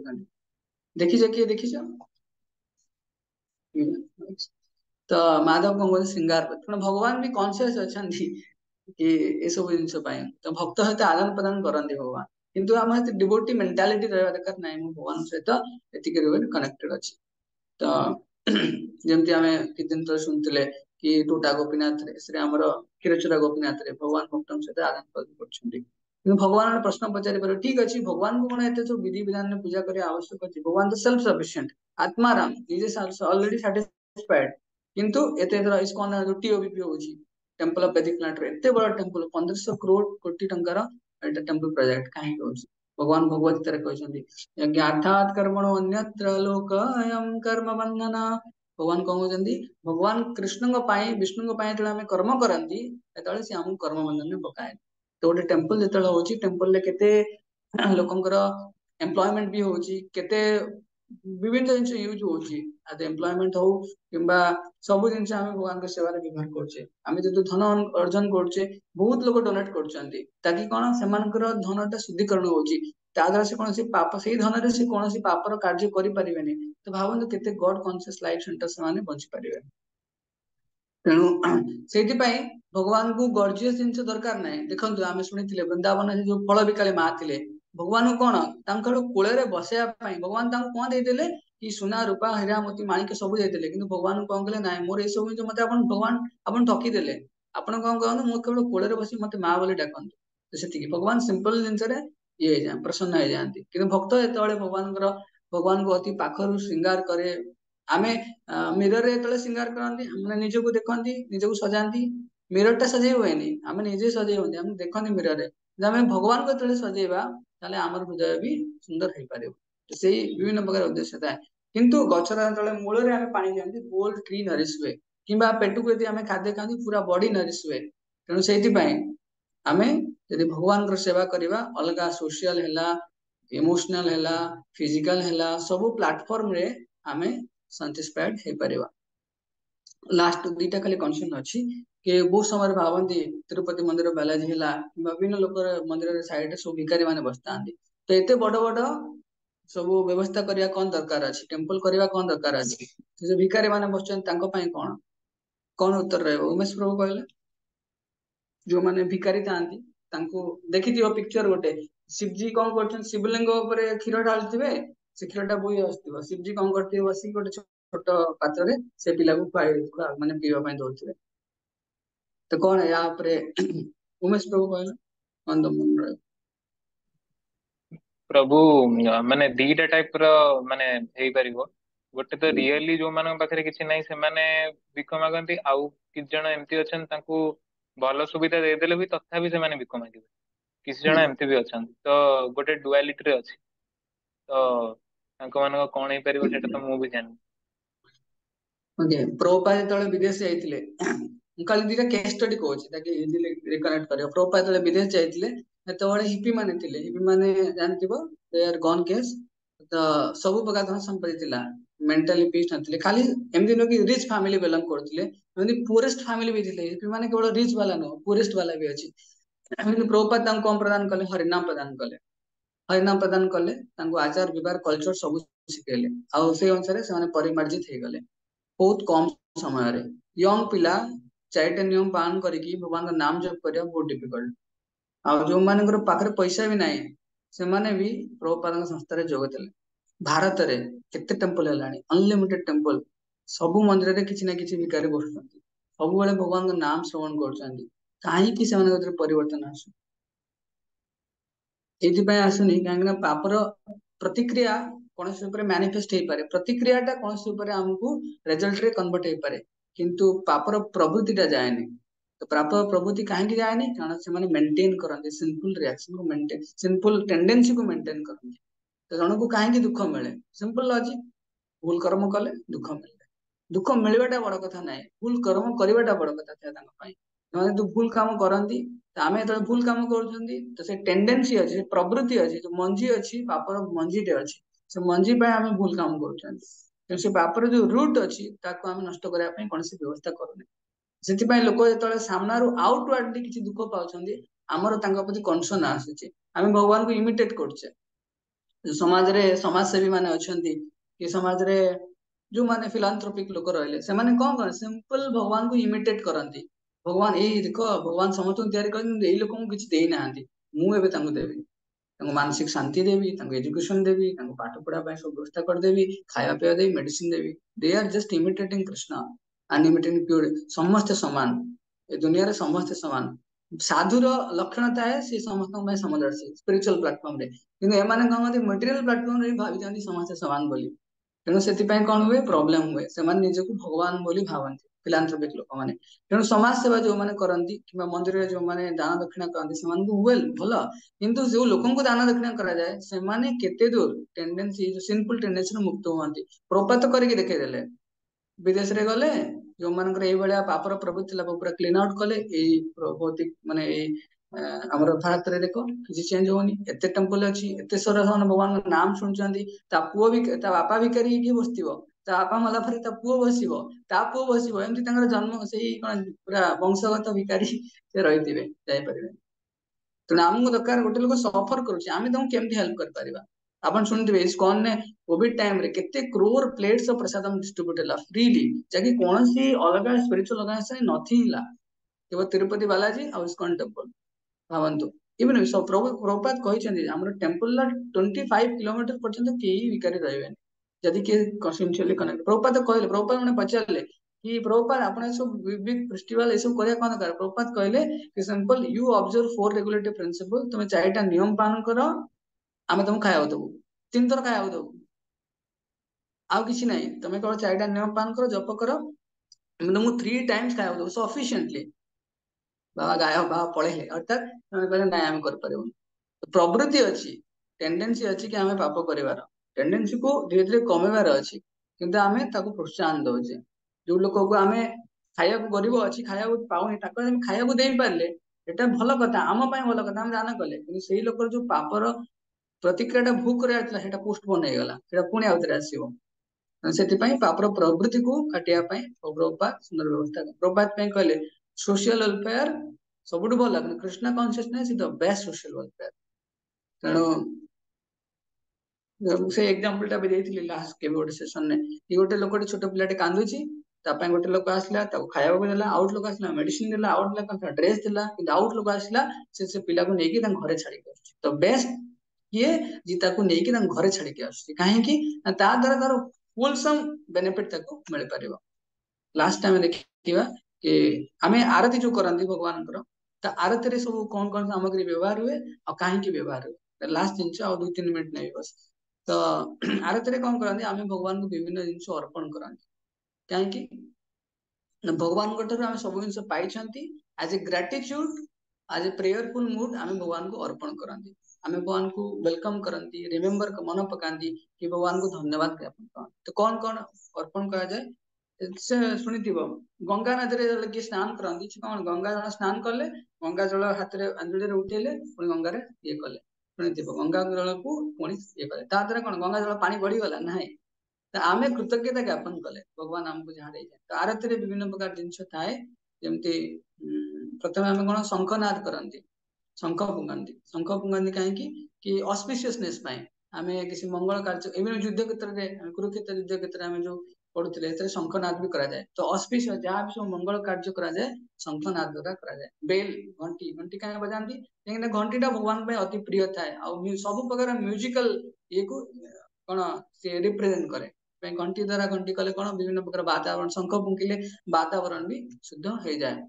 देखिछ किए देखिछ तो माधव कौन कहते श्रृंगार पर भगवान भी कॉन्शियस अच्छा कि ये सब जिनस तो भक्त सहित आदान प्रदान करते भगवान किंतु आम डिवोटी मेंटालिटी रहा दरकार ना भगवान सहित एतिक कनेक्टेड अच्छी तो जमती आम कि दिन तक शुणुले कि टूटा गोपीनाथ रे आमर क्षीरचोरा गोपीनाथ रे भगवान भक्त सहित आदान प्रदान कर भगवान प्रश्न पचारि पारे ठीक अच्छे भगवान को कौन एत सब विधि विधान पूजा करने आवश्यक अच्छे भगवान तो सेल्फ सफिशिएंट आत्माराम निजे ऑलरेडी सैटिस्फाइड किंतु एते इस्कॉन जो टीओबीपी होची टेंपल ऑफ वैदिक प्लांट रे एते बड़ा टेंपल 1500 करोड़ कोटी टंकार एटा टेंपल प्रोजेक्ट काहे होची भगवान भगवत गीता रे कहछन्ती यज्ञार्थात् कर्मणो अन्यत्र लोकयं कर्म बंधना भगवान कौन कहते भगवान कृष्ण विष्णु हमें कर्म करती से आम कर्म बंधन में पकाए तो गोटे टेम्पल जो होची टेम्पल केते लोकंकर एम्प्लॉयमेंट भी होची केते विभिन्न जिनस यूज होची आज एम्प्लॉयमेंट हो किंबा सब जिनस आम भगवान के सेवा व्यवहार करछे आम जो धन अर्जन करछे बहुत लोग डोनेट करछन्ती ताकि कोन सेमानकर धनटा शुद्धिकरण होची ताद्वारा से कौन पाप से धन से कौन पापर कार्य करें तो भावतु केते गॉड कॉन्शियस लाइफ सेंटर से बची पारे तेणु से भगवान को गॉर्जियस जिन दरकार ना देखो आम शुणी वृंदावन जो फल बिकाली माँ थे भगवान को कौन कूल बसैया भगवान कौन देते कि सुना रूपा हीरा मोती माणिक सब देते कि भगवान कौन कहे ना मोर सब मत भगवान आप ठकीदे आपड़ कौन कहते मुझे केवल कूल बस मत माँ बोली डाकतु तो से भगवान सिंपल जिनस ये प्रसन्न हो जाती कि भक्त जो भगवान को अति पाखर श्रृंगार करे आमे मिरर रे श्रृंगार करती हमने निजको देखती निजको सजाती मिरर टा सजे हुए आम निजे सजे होती आम देखती मिरर रे आम भगवान को जो सजेबा ताले आमर हृदय भी सुंदर हो पारे तो से विभिन्न प्रकार उद्देश्य थाए किंतु गछर जो मूल में आम पानी दिखती होल ट्री नरिश हुए कि पेट को यदि आम खाद्य खाती पूरा बॉडी नरिश हुए तेणु से आमे यदि भगवान को सेवा करवा अलग सोशल है इमोशनल है फिजिकल है सब प्लेटफॉर्म रे आमे सैटिस्फाइड हो पारिबा लास्ट दुईटा खाली कंसर्न अच्छी कि बहुत समय भावती तिरुपति मंदिर बालाजी है विभिन्न लोक मंदिर साइड सब भिखारी मैंने बसता तो एत बड़ बड़ सब व्यवस्था करने कौन दरकार अच्छी टेम्पल करने कौन दरकार अच्छी जो भिखारी मैंने बस कौन कौन उत्तर रहे उमेश प्रभु कहले जो मैंने भिखारी था देखी पिक्चर गोटे शिवजी कौन कर शिवलिंग क्षीर ढालुवे से क्षीर बोई आसो शिवजी कौन करते बस गोटे छोट पात्र से पिला को खुआ माने पीवा दौड़े तो कौन है यहाँ उमेश प्रभु कहले कौन तुम मन रहे प्रभु माने दीटा टाइप रो माने हेई परिबो गोटे तो रियली जो मान पाखे किसी ना से भिख मागती आउ कि जन एमती अच्छा तांकू भल सुविधा देदेले भी तथापि से भिख मागे किसी जन एमती भी अच्छा तो गोटे डुआलिटी रे अच्छी तो मान कौन हो पार से तो मुझे जानी ओके प्रभुपाद जो विदेश जाइए खाली दीटा केस स्टडी कहूँ ताकि इजिली रिकनेक्ट कर प्रभुपाद जो विदेश जाइए सेतबे हिपी माने थिले हिपी माने जानथिबो दे आर गॉन केस तो सब प्रकार धन संपत्ति थिला मेंटली पीस नथिले खाली एमदी नो कि रिच फैमिली बिलोंग करथिले एमदी पुअरेस्ट फैमिली भी थिले हिपी माने केवल रिच वाला नो पुअरेस्ट वाला भी अछि एमदी प्रभुपाद तांको कम प्रदान कले हरिनाम प्रदान कले हरिनाम प्रदान कले तांको आचार व्यवहार कल्चर सब शिखेले आ से अनुसार से माने परिमार्जित हे गले बहुत कम समय रे यंग पिला चारिटा नियम पालन करिकी भगवान का नाम जप करिया बहुत डिफिकल्ट आ जो मानकर पाखरे पैसा भी नहीं ସେମାନେ ବି ପ୍ରଭୁପାଦଙ୍କ ସଂସ୍ଥାରେ ଯୋଗ ଦେଲେ। ଭାରତରେ କେତେ ଟେମ୍ପଲ ହେଲାଣି, ଅନଲିମିଟେଡ ଟେମ୍ପଲ, ସବୁ ମନ୍ଦିରରେ କିଛି ନା କିଛି ଭିକାରୀ ବସୁଛନ୍ତି, ସବୁବେଳେ ଭଗବାନଙ୍କ ନାମ ଶ୍ରବଣ କରୁଛନ୍ତି, କାହିଁକି ସେମାନଙ୍କ ଭିତରେ ପରିବର୍ତ୍ତନ ଆସୁନି? ଏଇଥିପାଇଁ ଆସୁନି କାହିଁକି ନା ପାପର ପ୍ରତିକ୍ରିୟା କୌଣସି ଉପରେ ମ୍ୟାନିଫେଷ୍ଟ ହେଇପାରେ, ପ୍ରତିକ୍ରିୟାଟା କୌଣସି ଉପରେ ଆମକୁ ରେଜଲ୍ଟରେ କନଭର୍ଟ ହେଇପାରେ, କିନ୍ତୁ ପାପର ପ୍ରବୃତ୍ତିଟା ଯାଏନି। ତ ପାପ ପ୍ରବୃତ୍ତି କାହିଁକି ଯାଏନି? କାରଣ ସେମାନେ ମେଣ୍ଟେନ କରନ୍ତି ସିମ୍ପଲ ରିଆକ୍ସନକୁ, ମେଣ୍ଟେନ ସିମ୍ପଲ ଟେଣ୍ଡେନ୍ସିକୁ ମେଣ୍ଟେନ କରନ୍ତି। ତ ଜଣକୁ କାହିଁକି ଦୁଃଖ ମିଳେ? ସିମ୍ପଲ ଲଜିକ, ଭୁଲ କର୍ମ କଲେ ଦୁଃଖ ମିଳେ। ଦୁଃଖ ମିଳିବାଟା ବଡ କଥା ନାହିଁ, ଭୁଲ କର୍ମ କରିବାଟା ବଡ କଥା ଥାଏ ତାଙ୍କ ପାଇଁ। ସେମାନେ ଯଦି ଭୁଲ କାମ କରନ୍ତି, ତ ଆମେ ଯେତେବେଳେ ଭୁଲ କାମ କରୁଛନ୍ତି, ତ ସେ ଟେଣ୍ଡେନ୍ସି ଅଛି, ସେ ପ୍ରବୃତ୍ତି ଅଛି, ଯୋଉ ମଞ୍ଜି ଅଛି, ପାପର ମଞ୍ଜିଟେ ଅଛି, ସେ ମଞ୍ଜି ପାଇଁ ଆମେ ଭୁଲ କାମ କରୁଛନ୍ତି। କିନ୍ତୁ ସେ ପାପର ଯୋଉ ରୁଟ ଅଛି, ତାକୁ ଆମେ ନଷ୍ଟ କରିବା ପାଇଁ କୌଣସି ବ୍ୟବସ୍ଥା କରୁନେ। ସେଥିପାଇଁ ଲୋକ ଯେତେବେଳେ ସାମ୍ନାରୁ ଆଉଟୱାର୍ଡଲି କିଛି ଦୁଃଖ ପାଉଛନ୍ତି, ଆମର ତାଙ୍କ ପ୍ରତି କନସର୍ନ ଆସୁଛି, ଆମେ ଭଗବାନଙ୍କୁ ଇମିଟେଟ କରୁଛେ। ସମାଜରେ ସମାଜସେବୀ ମାନେ ଅଛନ୍ତି, କି ସମାଜରେ ଯୋଉମାନେ ଫିଲାନ୍ଥ୍ରୋପିକ ଲୋକ ରହିଲେ, ସେମାନେ କଣ କରନ୍ତି? ସିମ୍ପଲ ଭଗବାନଙ୍କୁ ଇମିଟେଟ କରନ୍ତି। ଭଗବାନ ଏଇ ଦେଖ, ଭଗବାନ ସମସ୍ତଙ୍କୁ ତିଆରି କରିଛନ୍ତି, ଏଇ ଲୋକଙ୍କୁ କିଛି ଦେଇନାହାନ୍ତି, ମୁଁ ଏବେ ତାଙ୍କୁ ଦେବି, ତାଙ୍କୁ ମାନସିକ ଶାନ୍ତି ଦେବି, ତାଙ୍କୁ ଏଜୁକେସନ ଦେବି, ତାଙ୍କୁ ପାଠ ପଢା ପାଇଁ ସବୁ ବ୍ୟବସ୍ଥା କରିଦେବି, ଖାଇବା ପିଇବା ଦେବି, ମେଡିସିନ ଦେବି। ଦେ ଆର ଜଷ୍ଟ ଇମିଟେଟିଂ କୃଷ୍ଣ, ଅନଇମିଟେଟିଂ ପ୍ୟୁର। ସମସ୍ତେ ସମାନ, ଏ ଦୁନିଆରେ ସମସ୍ତେ ସମାନ। ସାଧୁର ଲକ୍ଷଣ ଥାଏ, ସେ ସମସ୍ତଙ୍କ ପାଇଁ ସମଦର୍ଶୀ ସ୍ପିରିଚୁଆଲ ପ୍ଲାଟଫର୍ମରେ, କିନ୍ତୁ ଏମାନେ କଣ କରନ୍ତି? ମେଟେରିଆଲ ପ୍ଲାଟଫର୍ମରେ ବି ଭାବିଛନ୍ତି ସମସ୍ତେ ସମାନ ବୋଲି। ତେଣୁ ସେଥିପାଇଁ କଣ ହୁଏ? ପ୍ରୋବ୍ଲେମ ହୁଏ। ସେମାନେ ନିଜକୁ ଭଗବାନ ବୋଲି ଭାବନ୍ତି ଫିଲାନ୍ଥ୍ରୋପିକ ଲୋକମାନେ। ତେଣୁ ସମାଜ ସେବା ଯୋଉମାନେ କରନ୍ତି, କିମ୍ବା ମନ୍ଦିରରେ ଯୋଉମାନେ ଦାନ ଦକ୍ଷିଣା କରନ୍ତି, ସେମାନଙ୍କୁ ୱେଲ ଭଲ, କିନ୍ତୁ ଯୋଉ ଲୋକଙ୍କୁ ଦାନ ଦକ୍ଷିଣା କରାଯାଏ, ସେମାନେ କେତେ ଦୂର ଟେଣ୍ଡେନ୍ସି, ସିମ୍ପଲ ଟେଣ୍ଡେନ୍ସିରୁ ମୁକ୍ତ ହୁଅନ୍ତି? ପ୍ରପାତ କରିକି ଦେଖେଇଦେଲେ। ବିଦେଶରେ ଗଲେ, ଯୋଉମାନଙ୍କର ଏଇଭଳିଆ ପାପର ପ୍ରବୃତ୍ତି ଥିଲା, ପୁରା କ୍ଲିନ ଆଉଟ କଲେ। ଏଇ ଭୌତିକ ମାନେ ଏଇ ଆମର ଭାରତରେ ଦେଖ କିଛି ଚେଞ୍ଜ ହଉନି, ଏତେ ଟେମ୍ପଲ ଅଛି, ଏତେ ସାରା ସେମାନେ ଭଗବାନଙ୍କ ନାମ ଶୁଣୁଛନ୍ତି। ତା ପୁଅ ବି, ତା ବାପା ଭିକାରୀ ହେଇକି ବସିଥିବ, ତା ବାପା ମଲା ପରେ ତା ପୁଅ ବସିବ, ତା ପୁଅ ବସିବ, ଏମିତି ତାଙ୍କର ଜନ୍ମ, ସେଇ କଣ ପୁରା ବଂଶଗତ ଭିକାରୀ ସେ ରହିଥିବେ, ଯାଇପାରିବେ। ତେଣୁ ଆମକୁ ଦରକାର, ଗୋଟେ ଲୋକ ସଫର କରୁଛି, ଆମେ ତାଙ୍କୁ କେମିତି ହେଲ୍ପ କରିପାରିବା? ଆପଣ ଶୁଣିଥିବେ ଇସ୍କନରେ କୋଭିଡ ଟାଇମରେ କେତେ କ୍ରୋର ପ୍ଲେଟ୍ସ ଅଫ ପ୍ରସାଦମ ଡିଷ୍ଟ୍ରିବ୍ୟୁଟ ହେଲା ଫ୍ରିଲି, ଯାହାକି କୌଣସି ଅଲଗା ସ୍ପିରିଚୁଆଲ ଅର୍ଗାନାଇଜେସନ ନଥିଲା, କେବଳ ତିରୁପତି ବାଲାଜୀ ଆଉ ଇସ୍କନ ଟେମ୍ପଲ। ଭାବନ୍ତୁ, ଇଭନ ପ୍ରଭୁପାଦ କହିଛନ୍ତି ଆମର ଟେମ୍ପଲ 25 କିଲୋମିଟର ପର୍ଯ୍ୟନ୍ତ କେହି ଭିକାରୀ ରହିବେନି, ଯଦି କିଏ ସିନ୍ସିୟରଲି କନେକ୍ଟ। ପ୍ରଭୁପାଦ କହିଲେ, ପ୍ରଭୁପାଦ ମାନେ ପଚାରିଲେ କି ପ୍ରଭୁପାଦ ଆପଣ ଏସବୁ ବିଗ ଫେଷ୍ଟିଭାଲ ଏସବୁ କରିବା କଣ ଦରକାର? ପ୍ରଭୁପାଦ କହିଲେ କି simple, you observe 4 regulatory principle, ତମେ 4ଟା ନିୟମ ପାଳନ କର, ଆମେ ତମକୁ ଖାଇବାକୁ ଦବୁ, 3 ଥର ଖାଇବାକୁ ଦବୁ, ଆଉ କିଛି ନାହିଁ। ତମେ କେବଳ 4ଟା ନିୟମ ପାଳନ କର, ଜପ କର, ଆମେ ତମକୁ 3 ଟାଇମ୍ସ ଖାଇବାକୁ ଦବୁ ସଫିସିଏଣ୍ଟଲି। ବାବା ଗାୟ ବାବା ପଳେଇଲେ, ଅର୍ଥାତ ସେମାନେ କହିଲେ ନାଇଁ ଆମେ କରିପାରିବୁନି। ପ୍ରବୃତ୍ତି ଅଛି, ଟେଣ୍ଡେନ୍ସି ଅଛି କି ଆମେ ପାପ କରିବାର, ଟେଣ୍ଡେନ୍ସିକୁ ଧୀରେ ଧୀରେ କମେଇବାର ଅଛି, କିନ୍ତୁ ଆମେ ତାକୁ ପ୍ରୋତ୍ସାହନ ଦଉଛେ। ଯୋଉ ଲୋକକୁ ଆମେ ଖାଇବାକୁ, ଗରିବ ଅଛି ଖାଇବାକୁ ପାଉନି, ତାକୁ ଆମେ ଖାଇବାକୁ ଦେଇପାରିଲେ ଏଟା ଭଲ କଥା, ଆମ ପାଇଁ ଭଲ କଥା, ଆମେ ଦାନ କଲେ। କିନ୍ତୁ ସେଇ ଲୋକର ଯୋଉ ପାପର ପ୍ରତିକ୍ରିୟାଟା ଭୋଗ କରିବାର ଥିଲା, ସେଟା ପୋଷ୍ଟପୋନ ହେଇଗଲା, ସେଟା ପୁଣି ଆଉଥରେ ଆସିବ। ସେଥିପାଇଁ ପାପର ପ୍ରବୃତ୍ତିକୁ କାଟିବା ପାଇଁ ପ୍ରଭୁପାଦ ସୁନ୍ଦର ବ୍ୟବସ୍ଥା, ପ୍ରଭୁପାଦ ପାଇଁ କହିଲେ ସୋସିଆଲ ୱେଲଫେୟାର ସବୁଠୁ ଭଲ, କିନ୍ତୁ Krishna consciousness is the best social welfare. ତେଣୁ ସେ ଏକ୍ସାମ୍ପଲ ଟା ବି ଦେଇଥିଲି ଲାଷ୍ଟ କେବେ ଗୋଟେ ସେସନରେ, କି ଗୋଟେ ଲୋକଟେ, ଛୋଟ ପିଲାଟେ କାନ୍ଦୁଛି, ତା ପାଇଁ ଗୋଟେ ଲୋକ ଆସିଲା, ତାକୁ ଖାଇବାକୁ ଦେଲା, ଆଉଟ ଲୋକ ଆସିଲା ମେଡିସିନ ଦେଲା, ଆଉଟ ଲୋକ ଡ୍ରେସ ଦେଲା, କିନ୍ତୁ ଆଉଟ ଲୋକ ଆସିଲା ସେ ପିଲାକୁ ନେଇକି ତାଙ୍କ ଘରେ ଛାଡିକି ଆସୁଛି। ତ ବେଷ୍ଟ କିଏ? ଯେ ତାକୁ ନେଇକି ତାଙ୍କ ଘରେ ଛାଡିକି ଆସୁଛି, କାହିଁକି ନା ତା ଦ୍ୱାରା ତାର ହୋଲସମ ବେନିଫିଟ ତାକୁ ମିଳିପାରିବ। ଲାଷ୍ଟ ଆମେ ଦେଖିବା କି ଆମେ ଆରତି ଯୋଉ କରନ୍ତି ଭଗବାନଙ୍କର, ତା ଆରତିରେ ସବୁ କଣ କଣ ସାମଗ୍ରୀ ବ୍ୟବହାର ହୁଏ ଆଉ କାହିଁକି ବ୍ୟବହାର ହୁଏ? ଲାଷ୍ଟ ଜିନିଷ, ଆଉ 2-3 ମିନିଟ ନେବି ବସ। ତ ଆରତିରେ କଣ କରନ୍ତି? ଆମେ ଭଗବାନଙ୍କୁ ବିଭିନ୍ନ ଜିନିଷ ଅର୍ପଣ କରନ୍ତି, କାହିଁକି ନା ଭଗବାନଙ୍କ ଠାରୁ ଆମେ ସବୁ ଜିନିଷ ପାଇଛନ୍ତି, ଆଜ ଏ ଗ୍ରାଟିଚ୍ୟୁଡ, ଆଜ ଏ ପ୍ରେୟରଫୁଲ ମୁଡ ଆମେ ଭଗବାନଙ୍କୁ ଅର୍ପଣ କରନ୍ତି। ଆମେ ଭଗବାନଙ୍କୁ ୱେଲକମ କରନ୍ତି, ରିମେମ୍ବର ମନେ ପକାନ୍ତି, କି ଭଗବାନଙ୍କୁ ଧନ୍ୟବାଦ ଜ୍ଞାପନ କରନ୍ତି। ତ କଣ କଣ ଅର୍ପଣ କରାଯାଏ? ସେ ଶୁଣିଥିବ, ଗଙ୍ଗା ନଦୀରେ ଯେତେବେଳେ କିଏ ସ୍ନାନ କରନ୍ତି, ସେ କଣ ଗଙ୍ଗା ଜଳ ସ୍ନାନ କଲେ, ଗଙ୍ଗା ଜଳ ହାତରେ ଆଞ୍ଜୁଳିରେ ଉଠେଇଲେ, ପୁଣି ଗଙ୍ଗାରେ ଇଏ କଲେ, ଶୁଣିଥିବ ଗଙ୍ଗା ଜଳକୁ ପୁଣି ଇଏ କଲେ, ତା ଦ୍ୱାରା କଣ ଗଙ୍ଗା ଜଳ ପାଣି ବଢିଗଲା? ନାହିଁ। ତ ଆମେ କୃତଜ୍ଞତା ଜ୍ଞାପନ କଲେ ଭଗବାନ ଆମକୁ ଯାହା ଦେଇଛନ୍ତି। ତ ଆରତିରେ ବିଭିନ୍ନ ପ୍ରକାର ଜିନିଷ ଥାଏ, ଯେମିତି ପ୍ରଥମେ ଆମେ କଣ ଶଙ୍ଖନାଦ କରନ୍ତି, ଶଙ୍ଖ ଫୁଙ୍କାନ୍ତି। ଶଙ୍ଖ ଫୁଙ୍କାନ୍ତି କାହିଁକି? କି ଅସ୍ପିସିୟସନେସ ପାଇଁ, ଆମେ କିଛି ମଙ୍ଗଳ କାର୍ଯ୍ୟ, ଏବେ ଯୁଦ୍ଧ କ୍ଷେତ୍ରରେ, କୁରୁକ୍ଷେତ୍ର ଯୁଦ୍ଧ କ୍ଷେତ୍ରରେ ଆମେ ଯୋଉ पढ़ुते एथे शंखनाद भी करा जाए। तो ऑस्पिश जहाँ भी सब मंगल कार्य करा जाए शंखनाद द्वारा करा जाए। बेल घंटी घंटी कहीं बजाती कहीं घंटी टा भगवान पे अति प्रिय थाए सब प्रकार म्यूजिकल ये को कौन से रिप्रेजेंट करे घंटी द्वारा घंटी कले कौन विभिन्न प्रकार वातावरण शंख फुंकिले वातावरण भी शुद्ध हो जाए।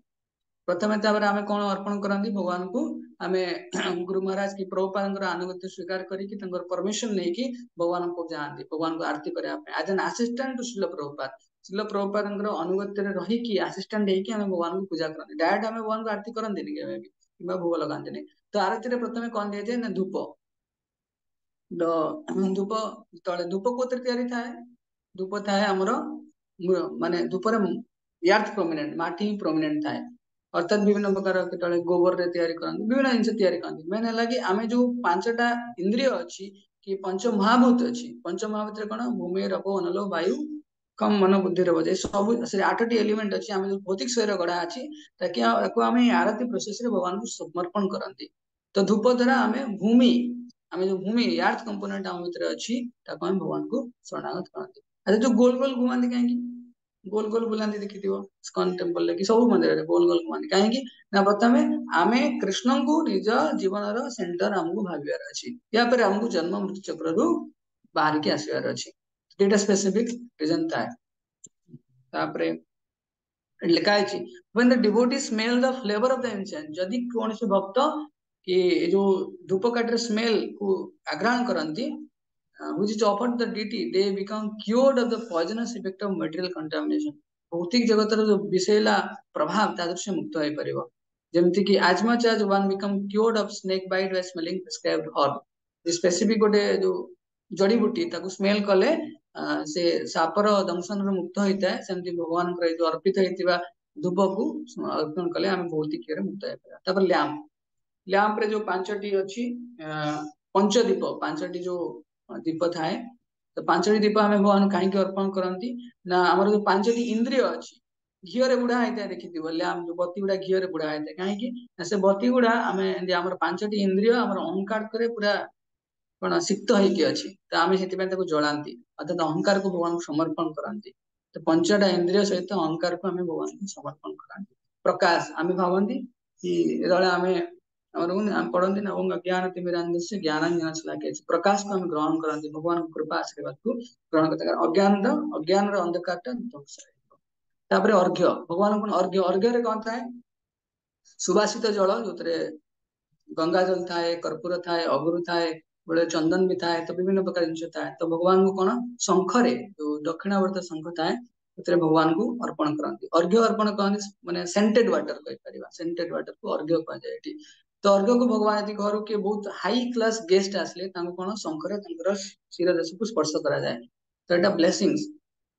प्रथमे आम कौन अर्पण करती भगवान को आम गुरु महाराज की प्रभुपाद आनुगत्य स्वीकार करके परमिशन नहीं कि भगवान को जाती भगवान को आरती करने एज एन असिस्टेंट टू शिल प्रभुपाद अनुगत्य रही असिस्टेंट होकर भगवान को पूजा करते डायरेक्ट आम भगवान को आरती करते कि भोग लगाते। तो आरती प्रथम कौन दिया जाए ना धूप धूप तले धूप कोते तैयारी थाए धूप थाए आमर माने धूप अर्थ प्रोमिनेंट माटी प्रोमिनेंट थाए अर्थात विभिन्न प्रकार के गोबर रे तैयारी करते विभिन्न जिनस तैयारी करते मेन है कि आम जो पांचटा इंद्रिय अच्छी कि पंच महाभूत अच्छी पंच महाभूत कौन भूमि रप अनल वायु कम मन बुद्धि रजे सब से 8टी एलिमेंट अच्छी आम जो भौतिक शरीर गढ़ा अच्छी ताकि आम आरती प्रोसेस समर्पण को समर्पण करती। तो धूप द्वारा आम भूमि आम जो भूमि अर्थ कंपोनेंट आम भीतर अच्छी भगवान को शरणागत करते। अच्छा जो गोल गोल घुमाती कहीं गोल गोल बुलाती देखी स्कन टेम्पल कि सब मंदिर गोल गोल घुमाती कहीं प्रथम आम कृष्ण को निज जीवन सेंटर आमको भावार अच्छी या पर आमको जन्म मृत्यु चक्र रू बाहर की आसबार अच्छी दुटा स्पेसिफिक रीजन थाए। लिखा है when the devotee smell the flavor of the incense जदि कौन से भक्त कि जो धूप काठर स्मेल को आग्रहण करती which is offered the deity they become cured of the poisonous effect of material contamination भौतिक जगतर जो विषैला प्रभाव तादृश से मुक्त हो परिबो जेमति कि as much as one become cured of snake bite by smelling prescribed herb specific गोटे जो जड़ी बूटी ताको स्मेल कले से सापर दंशन मुक्त होता है सेमती भगवान जो अर्पित होता धूप को अर्पण कले आम भौतिक मुक्त हो। लैंप लैंप रे जो 5टी अच्छी पंचदीप 5टी जो दीप थाए तो 5टी दीप आम भगवान कहीं अर्पण करती ना आम जो 5टी इंद्रिय अच्छी घी रे बुढ़ा होता है देखी लैंप जो बत्ती गुड़ा घी रे बुढ़ा होता है कहीं से बत्ती गुड़ा आम 5टी इंद्रिय आम अहंकार करे पूरा कौन सिक्त होगी अच्छी तो आम से जलाती अर्थात अहंकार को भगवान को समर्पण कराती। तो 5टा इंद्रिय सहित अहंकार को आम भगवान को समर्पण कराती। प्रकाश आम भावती कि आम पढ़ती ना ज्ञान तिमिरांधस्य ज्ञानांजन शलाकया प्रकाश को आम ग्रहण करती भगवान कृपा आशीर्वाद को ग्रहण करते अज्ञान अंधकार ध्वंस। अर्घ्य भगवान को अर्घ्य अर्घ्य कौन थाए सुवासित जल जो गंगा जल थाए कर्पूर थाए अगुरु थाए बड़े चंदन भी थाए तो विभिन्न प्रकार जिन थाए तो भगवान को कौन शंखरे जो दक्षिणावर्त शंख थाए भगवान को अर्पण करती अर्घ्य अर्पण कहते माने सेंटेड वाटर कह सेंटेड वाटर को अर्घ्य कह जाए। तो अर्घ्य को भगवान यदि घर के बहुत हाई क्लास गेस्ट आसले कौन शंखरे शिर देश को स्पर्श करा जाए तो यहाँ ब्लेसिंग्स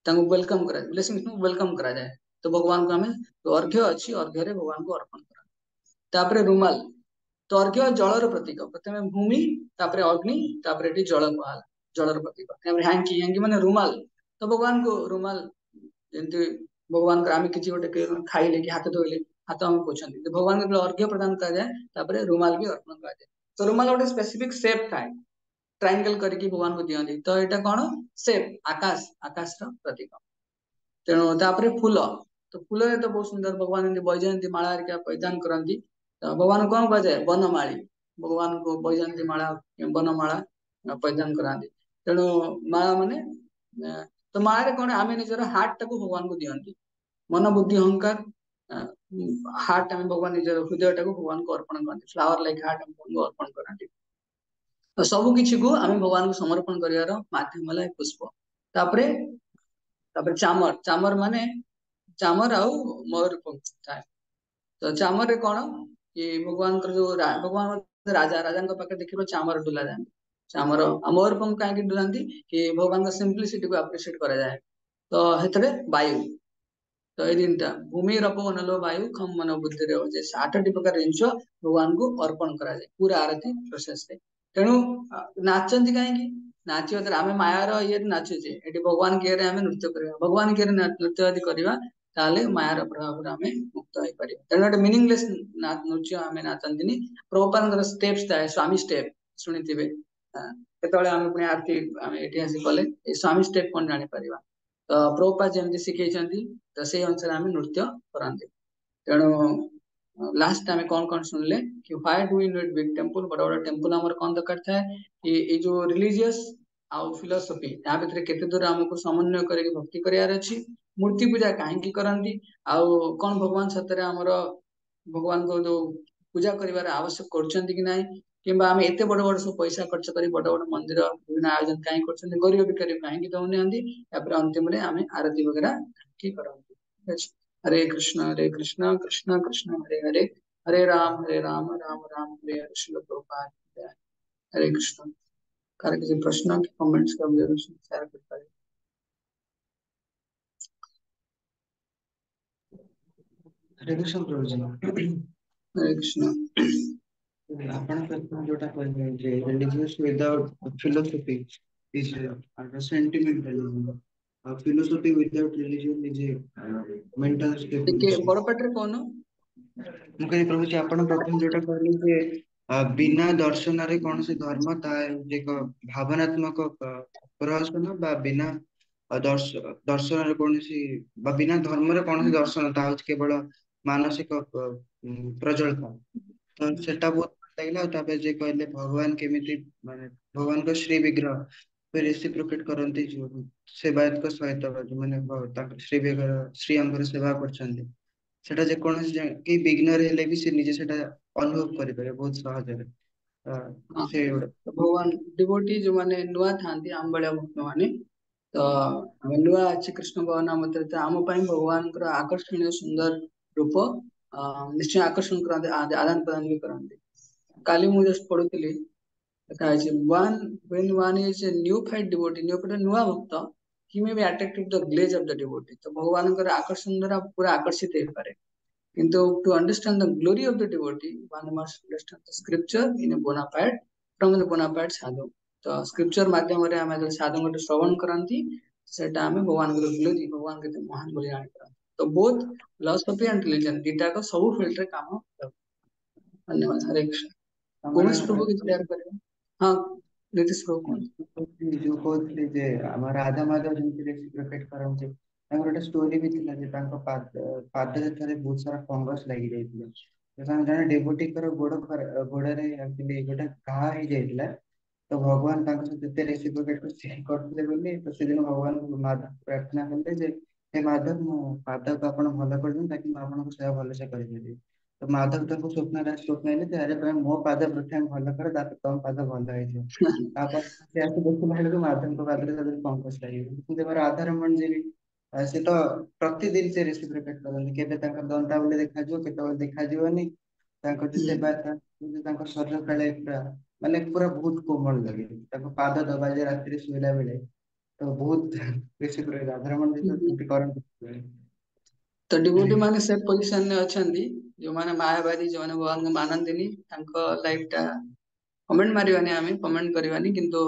वेलकम करा ब्लेसिंग्स वेलकम करा जाए। तो भगवान को आम तो अर्घ्य अच्छी अर्घ्य भगवान को अर्पण करा। रुमाल तो अर्घ्य जलर प्रतीक प्रथम भूमि अग्नि जल कहला जलर प्रतीक हैंकी हैंकी माने रुमाल तो भगवान को रुमाल जमी भगवान को आम किसी गोटे खाइले कि हाथ धोइले हाथ आम पोछती तो भगवान को अर्घ्य प्रदान कराए रुमाल भी अर्पण कराए। तो रुमाल गोटे स्पेसिफिक सेप थाए ट्रायंगल करके भगवान को दिखती तो यहाँ कौन सेप आकाश आकाश प्रतीक। तेणु फूल तो फूल तो बहुत सुंदर भगवान बैजयंती माला हरिका परिधान करती तो भगवान कौन कह जाए वनमाली भगवान को बैजयंती माला वनमाला परिधान कराती। तेणु माला माने तो माला कौन आम निजर हार्ट टाक भगवान को दिखती मन बुद्धि अहंकार हार्ट आम भगवान निजर हृदय टाक भगवान को अर्पण करती फ्लावर लाइक हार्ट भगवान को अर्पण करती। तो सब किसी को आम भगवान को समर्पण कर माध्यम है पुष्प। चामर चामर माने चामर आउ मयूरपंख थाए तो चामर रे कौन कि भगवान जो भगवान राजा राजा पाखे देख चामर डुला जाए चामर मयूरपंख कहीं डुलाती कि भगवान सिंप्लिसिटी को अप्रिशिएट करा जाए। तो हेतरे वायु तो ये 3टा भूमि रप अनल वायु खम मन बुद्धि 8टी प्रकार जिन भगवान को अर्पण करा जाए पूरा आरती प्रोसेस रे। तेणु नाचती कहीं नाचे आम मायार ये नाचुचे ये भगवान के आम नृत्य करवा भगवान के नृत्य यदि करवा ताले मायार प्रभाव आम मुक्त हो पार। तेणु गोटे मीनिंगलेस नृत्य आम नाचती प्रभुपाद स्टेप्स थाए स्वामी स्टेप शुणी थे केत आम पुणी आरती आम ये कले स्वामी स्टेप कौन जापर तो प्रभुपाद जेमती शिखैछन्ति तो से अनुसार आमे नृत्य करन्ते। तेणु लास्ट आमे कौन सुनले कि why do we need big temple, बड़ बड़ टेंपल हमर कौन दरकार थाए कि ए जो रिलीजियस आउ फिलोसफी या भितर केते दूर हमको समन्वय करके भक्ति करियार अछि। मूर्ति पूजा काहेकि करन्ति आउ कौन भगवान सतरे हमर भगवान को जो पूजा करिवार आवश्यक करछन्ति कि नाही, किंबा आमे एते बड़ बड़ सब पैसा खर्च करी बड़ बड़ मंदिर विभिन्न आयोजन काहे करछन्ति, गरीब भिखारी काहेकि दउनियन्ति, या फिर अंतिम रे आमे आरती वगैरह की करन्ति। ठीक अछि। हरे कृष्ण कृष्ण कृष्ण हरे हरे, हरे राम राम राम हरे हरे। श्रील प्रभुपाद की जय। हरे कृष्ण। कार किसी प्रश्न के कमेंट्स का ऑब्जर्वेशन शेयर कर पाए। हरे कृष्ण प्रभु जी। हरे कृष्ण। आपण प्रथम जोटा कहले जे religious without philosophy is sentimental, philosophy without religion is mental ଟିକେ स्टेबिलिटी। ବଡ ପାଟିରେ କହୁନ। ମୁଁ କହିଲି ପ୍ରଭୁ जी ଆପଣ ପ୍ରଥମ ଯୋଉଟା କହିଲେ ଯେ ବିନା ଦର୍ଶନରେ କୌଣସି ଧର୍ମ ତାହା ହେଉଛି ଏକ ଭାବନାତ୍ମକ ପ୍ରହସନ, ବା ବିନା ଦର୍ଶନରେ କୌଣସି ବା ବିନା ଧର୍ମରେ କୌଣସି ଦର୍ଶନ ତାହା ହେଉଛି କେବଳ ମାନସିକ ପ୍ରଜ୍ୱଳତା। ତ ସେଟା ବହୁତ ଭଲ ଲାଗିଲା। ଆଉ ତାପରେ ଯେ କହିଲେ ଭଗବାନ କେମିତି ମାନେ ଭଗବାନଙ୍କ ଶ୍ରୀ ବିଗ୍ରହ ରେସିପ୍ରୋକେଟ କରନ୍ତି ଯୋଉ ସେବାୟତଙ୍କ ସହିତ, ଯୋଉମାନେ ତାଙ୍କ ଶ୍ରୀଅଙ୍ଗର ସେବା କରୁଛନ୍ତି, ସେଟା ଯେକୌଣସି କେହି ବିଘ୍ନରେ ହେଲେ ବି ସେ ନିଜେ ସେଟା ଅନୁଭବ କରିପାରିବେ ବହୁତ ସହଜରେ। ହଁ, ସେ ତ ଭଗବାନ ଡିଭୋଟି ଯୋଉମାନେ ନୂଆ ଥାନ୍ତି ଆମ ଭଳିଆ ଭକ୍ତ ମାନେ, ତ ଆମେ ନୂଆ ଅଛି କୃଷ୍ଣଙ୍କ ନାମ ଭିତରେ, ତ ଆମ ପାଇଁ ଭଗବାନଙ୍କର ଆକର୍ଷଣୀୟ ସୁନ୍ଦର ରୂପ ନିଶ୍ଚୟ ଆକର୍ଷଣ କରନ୍ତି, ଆଦାନ ପ୍ରଦାନ ବି କରନ୍ତି। କାଲି ମୁଁ ଜଷ୍ଟ ପଢୁଥିଲି, ଲେଖା ଅଛି when one is a neophyte devotee, neophyte ନୂଆ ଭକ୍ତ, he may be attracted to the glaze of the devotee, ତ ଭଗବାନଙ୍କର ଆକର୍ଷଣ ଦ୍ୱାରା ପୁରା ଆକର୍ଷିତ ହେଇପାରେ। କିନ୍ତୁ to understand the glory of the devotee, one must understand the scripture in a bona fide, from the bona fide sadhu। ତ ସ୍କ୍ରିପ୍ଚର ମାଧ୍ୟମରେ ଆମେ ଯେତେବେଳେ ସାଧୁଙ୍କଠୁ ଶ୍ରବଣ କରନ୍ତି, ସେଟା ଆମେ ଭଗବାନଙ୍କର ଗ୍ଲୋରି, ଭଗବାନ କେତେ ମହାନ ବୋଲି ଜାଣିପାରନ୍ତି। ତ ବୋଥ ଫିଲୋସଫି ଆଣ୍ଡ ରିଲିଜନ ଦିଟାକ ସବୁ ଫିଲ୍ଡରେ କାମ ଦେବ। ଧନ୍ୟବାଦ। ହରେ କୃଷ୍ଣ। ତାମାନେ ଉମେଶ ପ୍ରଭୁ କିଛି ସେୟାର କରିବେ? ହଁ, ନୀତିଶ ପ୍ରଭୁ କୁହନ୍ତୁ। ଯୋଉ କହୁଥିଲି ଯେ ଆମ ରାଧା ମାଧବ ଯେମିତି ରେସିପ୍ରୋକେଟ କରନ୍ତି, ତାଙ୍କର ଗୋଟେ ଷ୍ଟୋରି ବି ଥିଲା ଯେ ତାଙ୍କ ପାଦରେ ଥରେ ବହୁତ ସାରା ଫଙ୍ଗସ ଲାଗି ଯାଇଥିଲା। ଜଣେ ଡେଭୋଟିଙ୍କର ଗୋଡରେ actually ଗୋଟେ ଘା ହେଇଯାଇଥିଲା। ତ ଭଗବାନ ତାଙ୍କ ସହିତ ଏତେ ରେସିପ୍ରୋକେଟ କରୁଥିଲେ ବୋଲି, ତ ସେଦିନ ଭଗବାନ ମାଧବ ପ୍ରାର୍ଥନା କଲେ ଯେ ହେ ମାଧବ, ମୋ ପାଦକୁ ଆପଣ ଭଲ କରିଦିଅନ୍ତୁ ତାକି ମୁଁ ଆପଣଙ୍କ ସେବା ଭଲସେ କରିପାରିବି। ତ ମାଧବ ତାଙ୍କୁ ସ୍ୱପ୍ନାଇଲେ ଯେ ଆରେ ତମେ ମୋ ପାଦ ପ୍ରଥମେ ଭଲ କର, ତାପରେ ତମ ପାଦ ଭଲ ହେଇଯିବ। ତାପରେ ସେ ଆସି ଦେଖିଲା ବେଳକୁ ମାଧବଙ୍କ ପାଦରେ ତାদের ଫଙ୍ଗସ ଲାଗିବ। କିନ୍ତୁ ଆମର ରାଧାରମଣ ଯେ ସେ ତ ପ୍ରତିଦିନ ସେ ରେସିପ୍ରୋକେଟ କରନ୍ତି, କେବେ ତାଙ୍କ ଦନ୍ତାବଳି ଦେଖାଯିବ କେତେବେଳେ ଦେଖାଯିବନି। ତାଙ୍କ ଯୋଉ ସେବା ତାଙ୍କ ଶରୀର କାଳେ ପୁରା ମାନେ ପୁରା ବହୁତ କୋମଳ ଲାଗେ, ତାଙ୍କ ପାଦ ଦବା ଯେ ରାତିରେ ଶୋଇଲା ବେଳେ, ତ ବହୁତ ରେସିପ୍ରୋକେଟ ରାଧାରମଣ ବି ତ ସେମିତି କରନ୍ତି। ତ ଡିଭୋଟି ମାନେ ସେ ପୋଜିସନ ରେ ଅଛନ୍ତି, ଯୋଉମାନେ ମାୟାବାଦୀ, ଯୋଉମାନେ ଭଗବାନଙ୍କୁ ମାନନ୍ତିନି, ତାଙ୍କ ଲାଇଫ ଟା କମେଣ୍ଟ ମାରିବାନି, ଆମେ କମେଣ୍ଟ କରିବାନି, କିନ୍ତୁ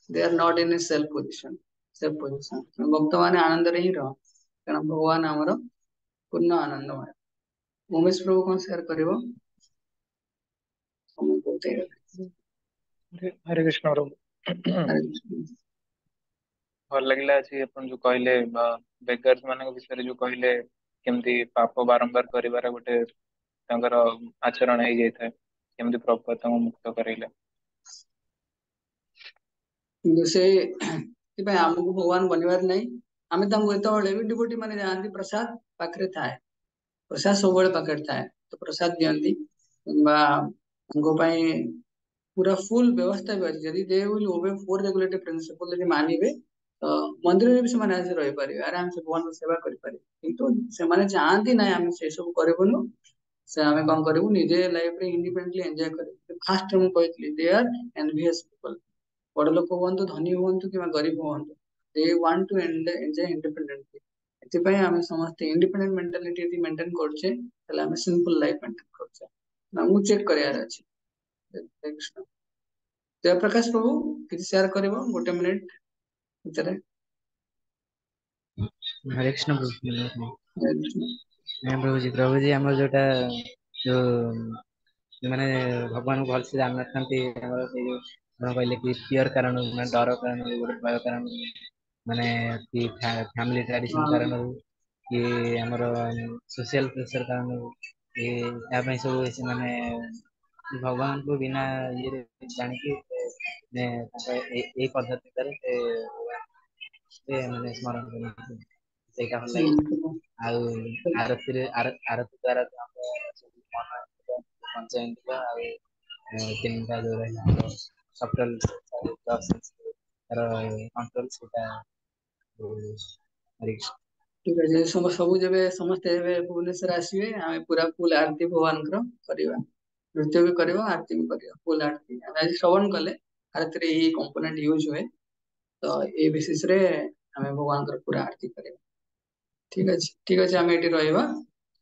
they are not in a self position. Self position ଭକ୍ତ ମାନେ ଆନନ୍ଦରେ ହିଁ ରହ, କାରଣ ଭଗବାନ ଆମର ପୂର୍ଣ୍ଣ ଆନନ୍ଦମୟ। ଉମେଶ ପ୍ରଭୁ କଣ ସେୟାର କରିବ? ସମୟ ବହୁତ ହେଇଗଲା। ହରେ କୃଷ୍ଣ ପ୍ରଭୁ। ହରେ କୃଷ୍ଣ। ଭଲ ଲାଗିଲା ଆଜି ଆପଣ ଯୋଉ କହିଲେ ବେଗର୍ସ ମାନଙ୍କ ବିଷୟରେ ଯୋଉ କହିଲେ, କେମିତି ପାପ ବାରମ୍ବାର କରିବାର ଗୋଟେ ତାଙ୍କର ଆଚରଣ ହେଇଯାଇଥାଏ, କେମିତି ପ୍ରଭୁ ତାଙ୍କୁ ମୁକ୍ତ କରେଇଲେ। କିନ୍ତୁ ସେଥିପାଇଁ ଆମକୁ ଭଗବାନ ବନିବାର ନାହିଁ। ଆମେ ତାଙ୍କୁ ଯେତେବେଳେ ବି ଡିଭୋଟି ମାନେ ଯାଆନ୍ତି, ପ୍ରସାଦ ପାଖରେ ଥାଏ, ପ୍ରସାଦ ସବୁବେଳେ ପାଖରେ ଥାଏ, ତ ପ୍ରସାଦ ଦିଅନ୍ତି, କିମ୍ବା ତାଙ୍କ ପାଇଁ ପୁରା ଫୁଲ ବ୍ୟବସ୍ଥା ବି ଅଛି। ଯଦି ଦେ ୱିଲ୍ ଓବେ 4 ରେଗୁଲେଟରୀ ପ୍ରିନ୍ସିପଲ ଯଦି ମାନିବେ, ତ ମନ୍ଦିରରେ ବି ସେମାନେ ଆସି ରହିପାରିବେ, ଆରାମସେ ଭଗବାନଙ୍କ ସେବା କରିପାରିବେ। କିନ୍ତୁ ସେମାନେ ଚାହାନ୍ତି ନାହିଁ ଆମେ ସେ ସବୁ କରିବୁନୁ, ସେ ଆମେ କଣ କରିବୁ, ନିଜେ ଲାଇଫ ରେ ଇଣ୍ଡିପେଣ୍ଡେଣ୍ଟଲି ଏନ୍ଜୟ କରିବୁ। ଫାଷ୍ଟ ମୁଁ କହିଥିଲି ଦେ ଆର୍ ଏନଭିୟସ୍ ପିପଲ। ବଡ ଲୋକ ହୁଅନ୍ତୁ, ଧନୀ ହୁଅନ୍ତୁ କିମ୍ବା ଗରିବ ହୁଅନ୍ତୁ, ଦେ ୱାଣ୍ଟ ଟୁ ଏନ୍ଜୟ ଇଣ୍ଡିପେଣ୍ଡେଣ୍ଟଲି। ଏଥିପାଇଁ ଆମେ ସମସ୍ତେ ଇଣ୍ଡିପେଣ୍ଡେଣ୍ଟ ମେଣ୍ଟାଲିଟି ଯଦି ମେଣ୍ଟେନ କରୁଛେ, ତାହେଲେ ଆମେ ସିମ୍ପଲ ଲାଇଫ ମେଣ୍ଟେନ କରୁଛେ। ଆମକୁ ଚେକ୍ କରିବାର ଅଛି। ହରେ କୃଷ୍ଣ। ଜୟପ୍ରକାଶ ପ୍ରଭୁ କିଛି ସେୟାର କରିବ 1 ମିନିଟ ଭିତରେ? हरे कृष्ण प्रभु। ହରେ କୃଷ୍ଣ। प्रभु जी ଆମର ଯୋଉଟା ଯୋଉ ମାନେ ଭଗବାନଙ୍କୁ ଭଲସେ ଜାଣିନଥାନ୍ତି, ଆମର ସେଇ ଯୋଉ ଆପଣ କହିଲେ କି ଫିୟର କାରଣ, ମାନେ ଡର କାରଣ, ଗୋଟେ ଭୟ କାରଣ, ମାନେ କି ଫ୍ୟାମିଲି ଟ୍ରାଡିସନ ହଁ କାରଣରୁ କି ଆମର ସୋସିଆଲ ପ୍ରେସର କାରଣରୁ କି ୟା ପାଇଁ ସବୁ ସେମାନେ ଭଗବାନଙ୍କୁ ବିନା ଇଏରେ ଜାଣିକି ତାଙ୍କ ଏଇ ପଦ୍ଧତି ଦ୍ୱାରା ସେ ମାନେ ସ୍ମରଣ କରନ୍ତି। ସେଇଟା ଭଲ ଲାଗେ। ଆଉ ଆରତି ଦ୍ୱାରା ତ ଆମର ସବୁ ମନ ପଞ୍ଚଇନ୍ଦ୍ରିୟ ଆଉ ତିନିଟା ଯୋଉ ରହିଲା ଆମର ସଫ୍ଟୱେର ତାର କଣ୍ଟ୍ରୋଲ ସେଇଟା ଠିକ ଅଛି। ସବୁ ଯେବେ ସମସ୍ତେ ଏବେ ଭୁବନେଶ୍ୱର ଆସିବେ ଆମେ ପୁରା ଫୁଲ ଆରତି ଭଗବାନଙ୍କର କରିବା। ନୃତ୍ୟ ବି କରିବା ଆରତି ବି କରିବା ଫୁଲ ଆରତି। ଆମେ ଆଜି ଶ୍ରବଣ କଲେ ଆରତିରେ ଏଇ କମ୍ପୋନେଣ୍ଟ ୟୁଜ ହୁଏ। ତ ଏଇ ବେସିସ ରେ ଆମେ ଭଗବାନଙ୍କର ପୁରା ଆରତି କରିବା। ଠିକ ଅଛି ଆମେ ଏଠି ରହିବା।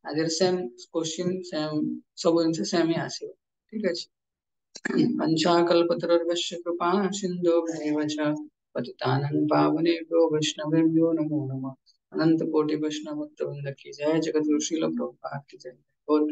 ଆଜିର ସେମ୍ କୋଶ୍ଚିନ୍ ସେମ୍ ସବୁ ଜିନିଷ ସେମ୍ ହିଁ ଆସିବ। ଠିକ ଅଛି। वंशाकल्पतरुर्भश्य कृपा सिन्धुभ्येव च पतितानां पावनेभ्यो वैष्णवेभ्यो नमो नमः। अनंत कोटि वैष्णव भक्त वृंद की जय। जगत गुरु श्रील प्रभुपाद की जय। बहुत